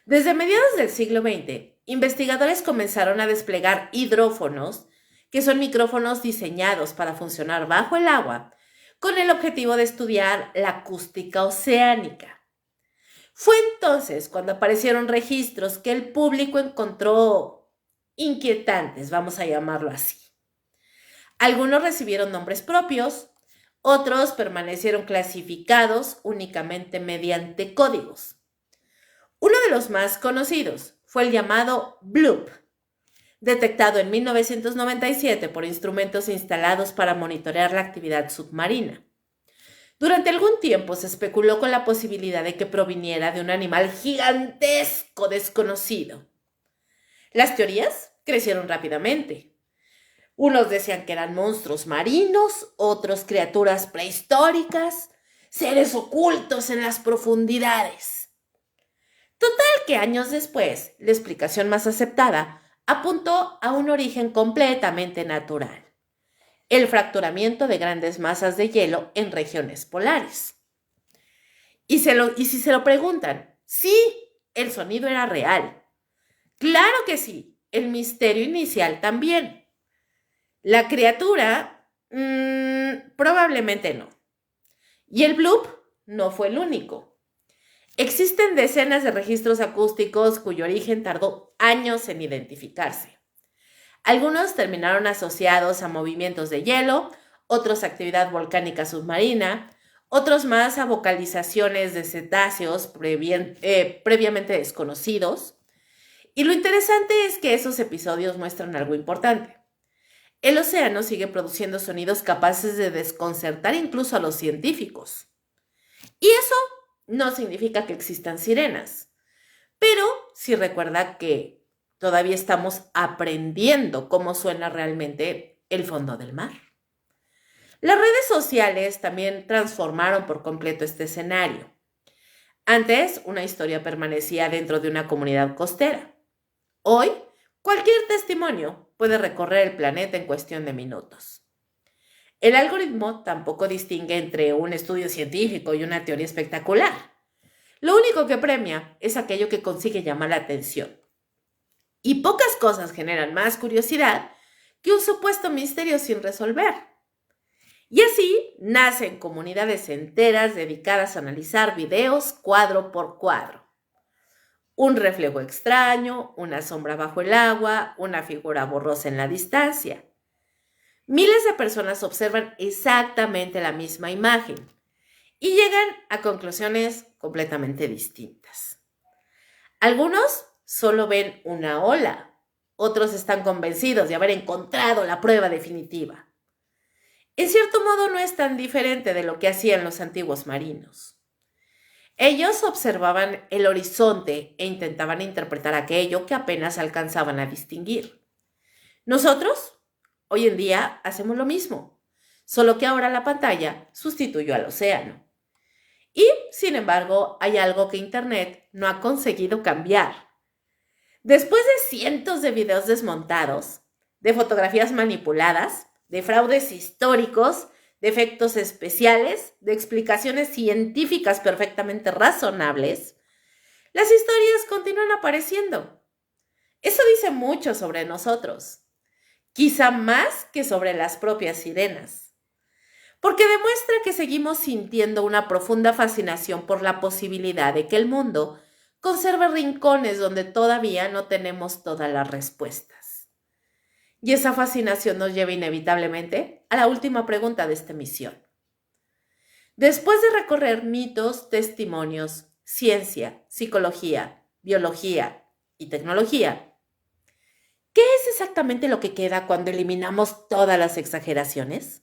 Desde mediados del siglo XX, investigadores comenzaron a desplegar hidrófonos, que son micrófonos diseñados para funcionar bajo el agua, con el objetivo de estudiar la acústica oceánica. Fue entonces cuando aparecieron registros que el público encontró inquietantes, vamos a llamarlo así. Algunos recibieron nombres propios, Otros permanecieron clasificados únicamente mediante códigos. Uno de los más conocidos fue el llamado bloop, detectado en 1997 por instrumentos instalados para monitorear la actividad submarina. Durante algún tiempo se especuló con la posibilidad de que proviniera de un animal gigantesco desconocido. Las teorías crecieron rápidamente. Unos decían que eran monstruos marinos, otros criaturas prehistóricas, seres ocultos en las profundidades. Total que años después, la explicación más aceptada apuntó a un origen completamente natural: el fracturamiento de grandes masas de hielo en regiones polares. Y si se lo preguntan, sí, el sonido era real. Claro que sí, el misterio inicial también. La criatura, probablemente no. Y el bloop no fue el único. Existen decenas de registros acústicos cuyo origen tardó años en identificarse. Algunos terminaron asociados a movimientos de hielo, otros a actividad volcánica submarina, otros más a vocalizaciones de cetáceos previamente desconocidos. Y lo interesante es que esos episodios muestran algo importante. El océano sigue produciendo sonidos capaces de desconcertar incluso a los científicos. Y eso no significa que existan sirenas, pero sí recuerda que todavía estamos aprendiendo cómo suena realmente el fondo del mar. Las redes sociales también transformaron por completo este escenario. Antes, una historia permanecía dentro de una comunidad costera. Hoy, cualquier testimonio puede recorrer el planeta en cuestión de minutos. El algoritmo tampoco distingue entre un estudio científico y una teoría espectacular. Lo único que premia es aquello que consigue llamar la atención. Y pocas cosas generan más curiosidad que un supuesto misterio sin resolver. Y así nacen comunidades enteras dedicadas a analizar videos cuadro por cuadro. Un reflejo extraño, una sombra bajo el agua, una figura borrosa en la distancia. Miles de personas observan exactamente la misma imagen y llegan a conclusiones completamente distintas. Algunos solo ven una ola, otros están convencidos de haber encontrado la prueba definitiva. En cierto modo no es tan diferente de lo que hacían los antiguos marinos. Ellos observaban el horizonte e intentaban interpretar aquello que apenas alcanzaban a distinguir. Nosotros, hoy en día, hacemos lo mismo, solo que ahora la pantalla sustituyó al océano. Y, sin embargo, hay algo que Internet no ha conseguido cambiar. Después de cientos de videos desmontados, de fotografías manipuladas, de fraudes históricos, de efectos especiales, de explicaciones científicas perfectamente razonables, las historias continúan apareciendo. Eso dice mucho sobre nosotros, quizá más que sobre las propias sirenas, porque demuestra que seguimos sintiendo una profunda fascinación por la posibilidad de que el mundo conserve rincones donde todavía no tenemos todas las respuestas. Y esa fascinación nos lleva inevitablemente a la última pregunta de esta misión. Después de recorrer mitos, testimonios, ciencia, psicología, biología y tecnología, ¿qué es exactamente lo que queda cuando eliminamos todas las exageraciones?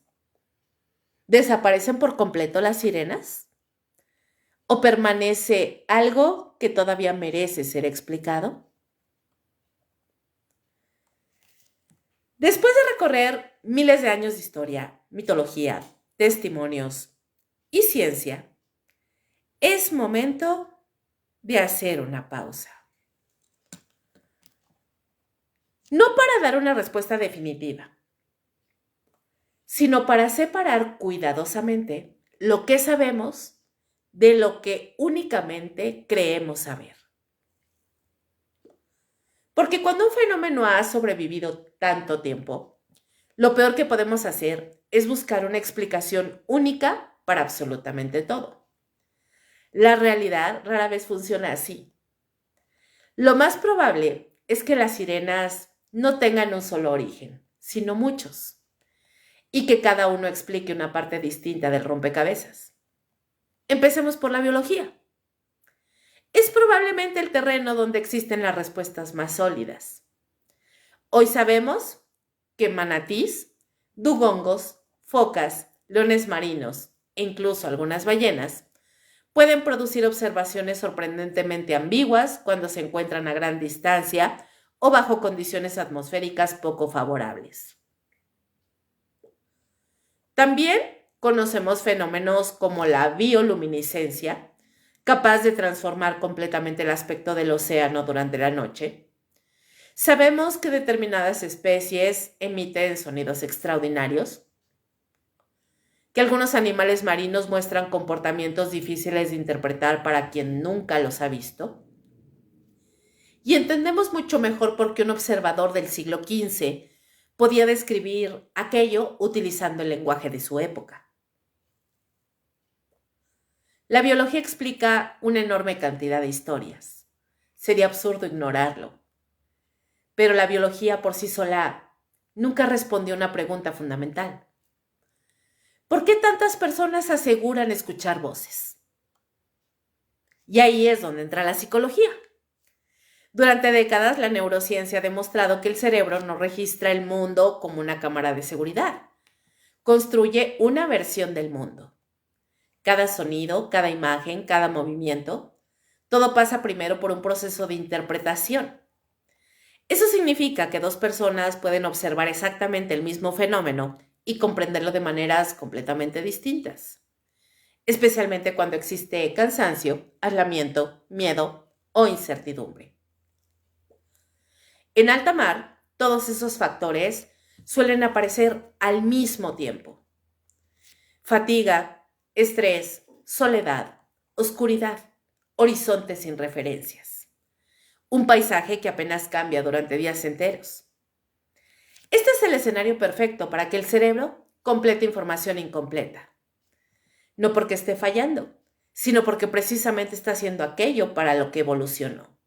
¿Desaparecen por completo las sirenas? ¿O permanece algo que todavía merece ser explicado? Después de recorrer miles de años de historia, mitología, testimonios y ciencia, es momento de hacer una pausa. No para dar una respuesta definitiva, sino para separar cuidadosamente lo que sabemos de lo que únicamente creemos saber. Porque cuando un fenómeno ha sobrevivido tanto tiempo, lo peor que podemos hacer es buscar una explicación única para absolutamente todo. La realidad rara vez funciona así. Lo más probable es que las sirenas no tengan un solo origen, sino muchos. y que cada uno explique una parte distinta del rompecabezas. Empecemos por la biología. Es probablemente el terreno donde existen las respuestas más sólidas. Hoy sabemos que manatís, dugongos, focas, leones marinos e incluso algunas ballenas pueden producir observaciones sorprendentemente ambiguas cuando se encuentran a gran distancia o bajo condiciones atmosféricas poco favorables. También conocemos fenómenos como la bioluminiscencia, capaz de transformar completamente el aspecto del océano durante la noche. Sabemos que determinadas especies emiten sonidos extraordinarios, que algunos animales marinos muestran comportamientos difíciles de interpretar para quien nunca los ha visto. Y entendemos mucho mejor por qué un observador del siglo XV podía describir aquello utilizando el lenguaje de su época. La biología explica una enorme cantidad de historias. Sería absurdo ignorarlo. Pero la biología por sí sola nunca respondió a una pregunta fundamental. ¿Por qué tantas personas aseguran escuchar voces? Y ahí es donde entra la psicología. Durante décadas, la neurociencia ha demostrado que el cerebro no registra el mundo como una cámara de seguridad. Construye una versión del mundo. Cada sonido, cada imagen, cada movimiento, todo pasa primero por un proceso de interpretación. Eso significa que dos personas pueden observar exactamente el mismo fenómeno y comprenderlo de maneras completamente distintas, especialmente cuando existe cansancio, aislamiento, miedo o incertidumbre. En alta mar, todos esos factores suelen aparecer al mismo tiempo. Fatiga, estrés, soledad, oscuridad, horizontes sin referencias. Un paisaje que apenas cambia durante días enteros. Este es el escenario perfecto para que el cerebro complete información incompleta. No porque esté fallando, sino porque precisamente está haciendo aquello para lo que evolucionó.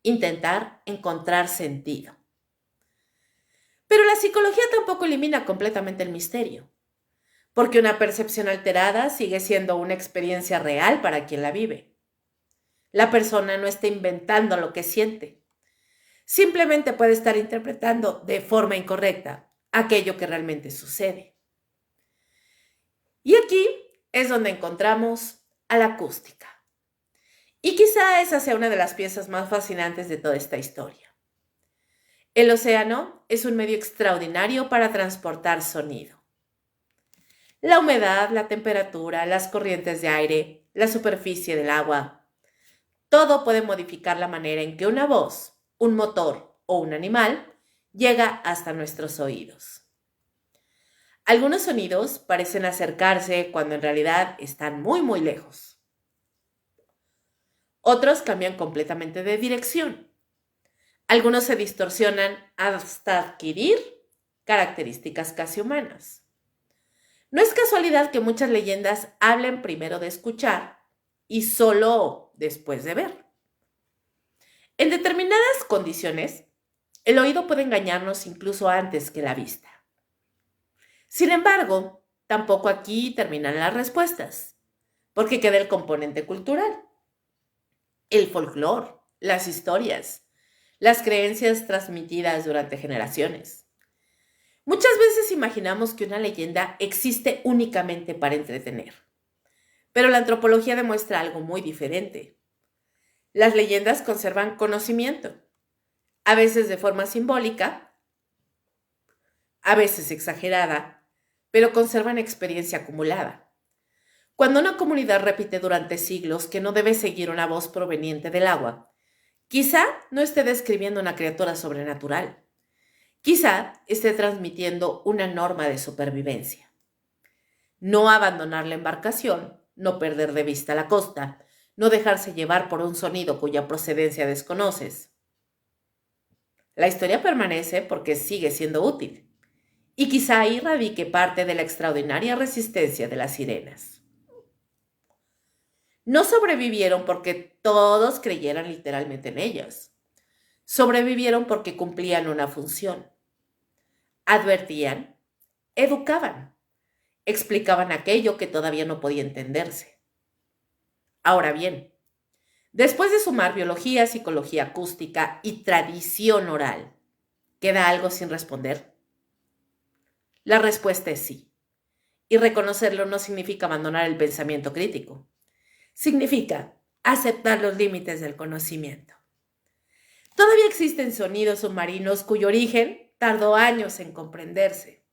Intentar encontrar sentido. Pero la psicología tampoco elimina completamente el misterio, porque una percepción alterada sigue siendo una experiencia real para quien la vive. La persona no está inventando lo que siente. Simplemente puede estar interpretando de forma incorrecta aquello que realmente sucede. Y aquí es donde encontramos a la acústica. Y quizá esa sea una de las piezas más fascinantes de toda esta historia. El océano es un medio extraordinario para transportar sonido. La humedad, la temperatura, las corrientes de aire, la superficie del agua, todo puede modificar la manera en que una voz, un motor o un animal llega hasta nuestros oídos. Algunos sonidos parecen acercarse cuando en realidad están muy, muy lejos. Otros cambian completamente de dirección. Algunos se distorsionan hasta adquirir características casi humanas. No es casualidad que muchas leyendas hablen primero de escuchar y solo después de ver. En determinadas condiciones, el oído puede engañarnos incluso antes que la vista. Sin embargo, tampoco aquí terminan las respuestas, porque queda el componente cultural, el folclore, las historias, las creencias transmitidas durante generaciones. Muchas veces imaginamos que una leyenda existe únicamente para entretener, pero la antropología demuestra algo muy diferente. Las leyendas conservan conocimiento, a veces de forma simbólica, a veces exagerada, pero conservan experiencia acumulada. Cuando una comunidad repite durante siglos que no debe seguir una voz proveniente del agua, quizá no esté describiendo una criatura sobrenatural. Quizá esté transmitiendo una norma de supervivencia. No abandonar la embarcación, no perder de vista la costa, no dejarse llevar por un sonido cuya procedencia desconoces. La historia permanece porque sigue siendo útil, y quizá ahí radique parte de la extraordinaria resistencia de las sirenas. No sobrevivieron porque todos creyeran literalmente en ellas. Sobrevivieron porque cumplían una función. Advertían, educaban, explicaban aquello que todavía no podía entenderse. Ahora bien, después de sumar biología, psicología acústica y tradición oral, ¿queda algo sin responder? La respuesta es sí. Y reconocerlo no significa abandonar el pensamiento crítico. Significa aceptar los límites del conocimiento. Todavía existen sonidos submarinos cuyo origen tardó años en comprenderse.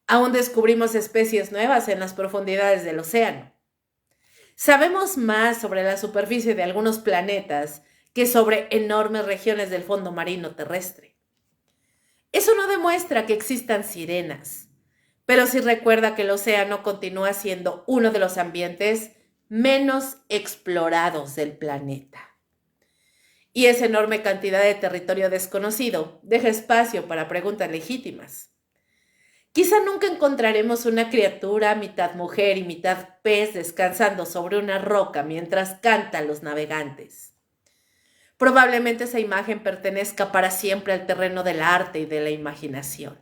Aún descubrimos especies nuevas en las profundidades del océano. Sabemos más sobre la superficie de algunos planetas que sobre enormes regiones del fondo marino terrestre. Eso no demuestra que existan sirenas, pero sí recuerda que el océano continúa siendo uno de los ambientes menos explorados del planeta. Y esa enorme cantidad de territorio desconocido deja espacio para preguntas legítimas. Quizá nunca encontraremos una criatura mitad mujer y mitad pez descansando sobre una roca mientras cantan los navegantes. Probablemente esa imagen pertenezca para siempre al terreno del arte y de la imaginación.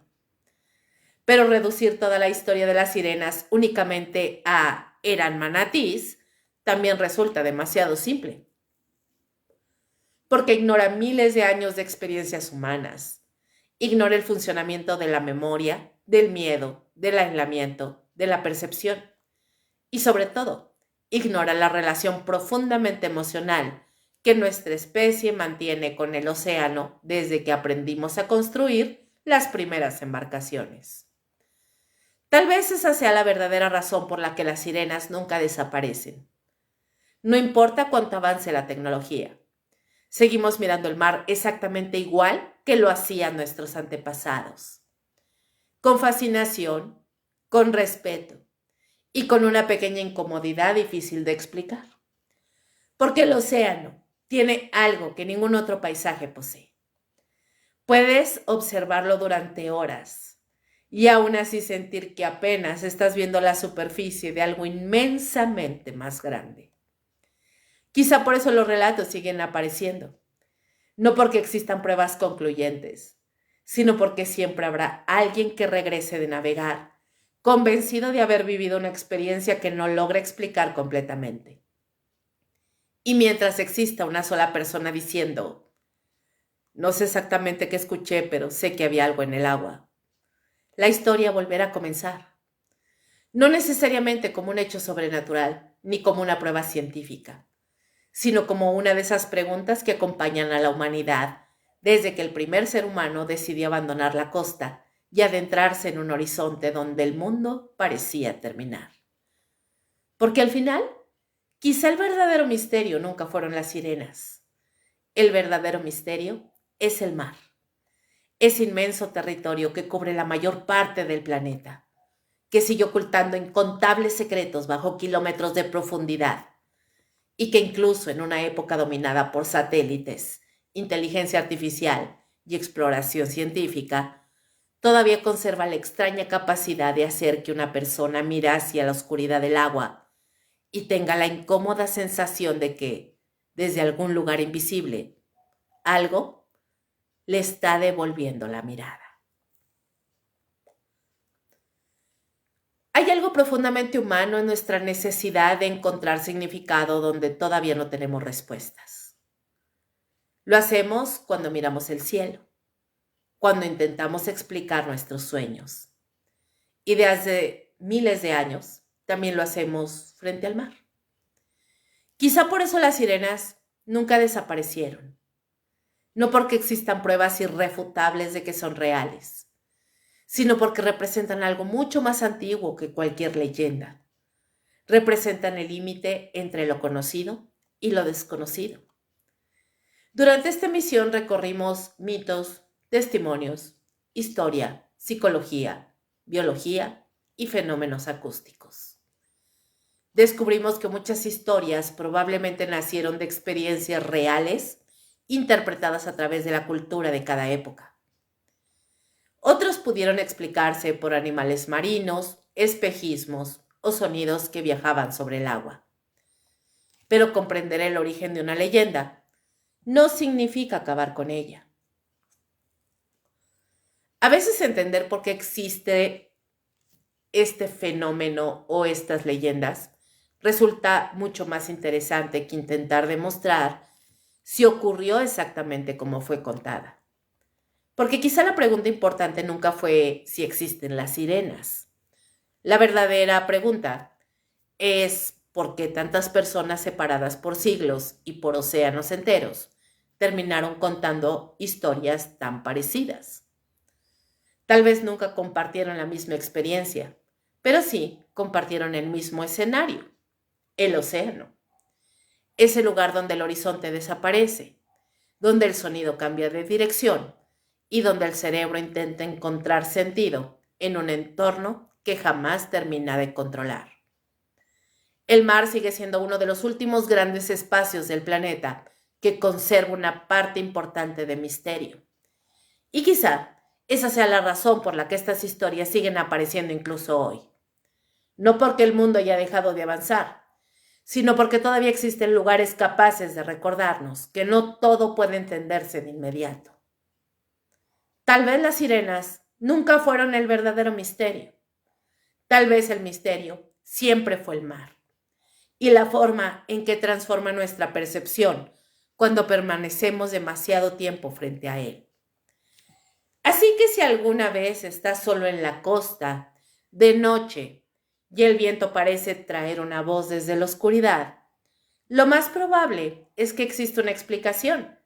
Pero reducir toda la historia de las sirenas únicamente a eran manatís también resulta demasiado simple. Porque ignora miles de años de experiencias humanas. Ignora el funcionamiento de la memoria, del miedo, del aislamiento, de la percepción. Y sobre todo, ignora la relación profundamente emocional que nuestra especie mantiene con el océano desde que aprendimos a construir las primeras embarcaciones. Tal vez esa sea la verdadera razón por la que las sirenas nunca desaparecen. No importa cuánto avance la tecnología, seguimos mirando el mar exactamente igual que lo hacían nuestros antepasados. Con fascinación, con respeto y con una pequeña incomodidad difícil de explicar. Porque el océano tiene algo que ningún otro paisaje posee. Puedes observarlo durante horas y aún así sentir que apenas estás viendo la superficie de algo inmensamente más grande. Quizá por eso los relatos siguen apareciendo. No porque existan pruebas concluyentes, sino porque siempre habrá alguien que regrese de navegar, convencido de haber vivido una experiencia que no logra explicar completamente. Y mientras exista una sola persona diciendo, no sé exactamente qué escuché, pero sé que había algo en el agua, la historia volverá a comenzar. No necesariamente como un hecho sobrenatural, ni como una prueba científica, sino como una de esas preguntas que acompañan a la humanidad desde que el primer ser humano decidió abandonar la costa y adentrarse en un horizonte donde el mundo parecía terminar. Porque al final, quizá el verdadero misterio nunca fueron las sirenas. El verdadero misterio es el mar. Ese inmenso territorio que cubre la mayor parte del planeta, que sigue ocultando incontables secretos bajo kilómetros de profundidad y que incluso en una época dominada por satélites, inteligencia artificial y exploración científica, todavía conserva la extraña capacidad de hacer que una persona mire hacia la oscuridad del agua y tenga la incómoda sensación de que, desde algún lugar invisible, algo le está devolviendo la mirada. Hay algo profundamente humano en nuestra necesidad de encontrar significado donde todavía no tenemos respuestas. Lo hacemos cuando miramos el cielo, cuando intentamos explicar nuestros sueños. Y desde hace miles de años también lo hacemos frente al mar. Quizá por eso las sirenas nunca desaparecieron. No porque existan pruebas irrefutables de que son reales, sino porque representan algo mucho más antiguo que cualquier leyenda. Representan el límite entre lo conocido y lo desconocido. Durante esta misión recorrimos mitos, testimonios, historia, psicología, biología y fenómenos acústicos. Descubrimos que muchas historias probablemente nacieron de experiencias reales interpretadas a través de la cultura de cada época. Otros pudieron explicarse por animales marinos, espejismos o sonidos que viajaban sobre el agua. Pero comprender el origen de una leyenda no significa acabar con ella. A veces entender por qué existe este fenómeno o estas leyendas, resulta mucho más interesante que intentar demostrar si ocurrió exactamente como fue contada. Porque quizá la pregunta importante nunca fue si existen las sirenas. La verdadera pregunta es por qué tantas personas separadas por siglos y por océanos enteros terminaron contando historias tan parecidas. Tal vez nunca compartieron la misma experiencia, pero sí compartieron el mismo escenario, el océano. Ese lugar donde el horizonte desaparece, donde el sonido cambia de dirección y donde el cerebro intenta encontrar sentido en un entorno que jamás termina de controlar. El mar sigue siendo uno de los últimos grandes espacios del planeta que conserva una parte importante de misterio. Y quizá esa sea la razón por la que estas historias siguen apareciendo incluso hoy. No porque el mundo haya dejado de avanzar, sino porque todavía existen lugares capaces de recordarnos que no todo puede entenderse de inmediato. Tal vez las sirenas nunca fueron el verdadero misterio. Tal vez el misterio siempre fue el mar y la forma en que transforma nuestra percepción cuando permanecemos demasiado tiempo frente a él. Así que si alguna vez estás solo en la costa, de noche, y el viento parece traer una voz desde la oscuridad, lo más probable es que existe una explicación.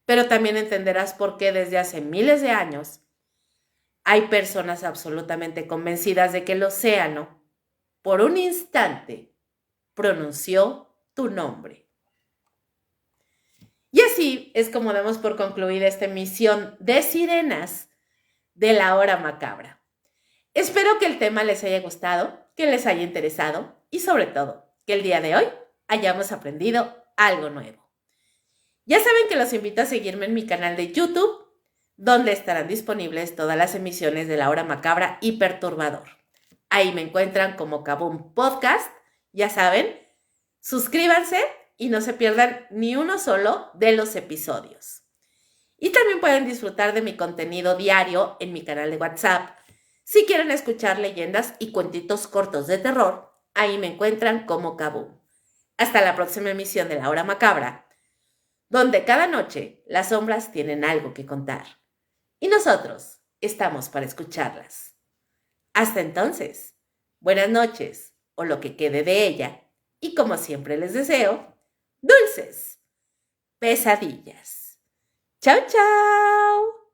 Pero también entenderás por qué desde hace miles de años hay personas absolutamente convencidas de que el océano, por un instante, pronunció tu nombre. Y así es como damos por concluida esta emisión de Sirenas de la Hora Macabra. Espero que el tema les haya gustado, que les haya interesado y sobre todo que el día de hoy hayamos aprendido algo nuevo. Ya saben que los invito a seguirme en mi canal de YouTube, donde estarán disponibles todas las emisiones de La Hora Macabra y Perturbador. Ahí me encuentran como Kaboom Podcast, ya saben, suscríbanse y no se pierdan ni uno solo de los episodios. Y también pueden disfrutar de mi contenido diario en mi canal de WhatsApp. Si quieren escuchar leyendas y cuentitos cortos de terror, ahí me encuentran como Kaboom. Hasta la próxima emisión de La Hora Macabra, donde cada noche las sombras tienen algo que contar. Y nosotros estamos para escucharlas. Hasta entonces, buenas noches, o lo que quede de ella, y como siempre les deseo, dulces pesadillas. ¡Chao, chao!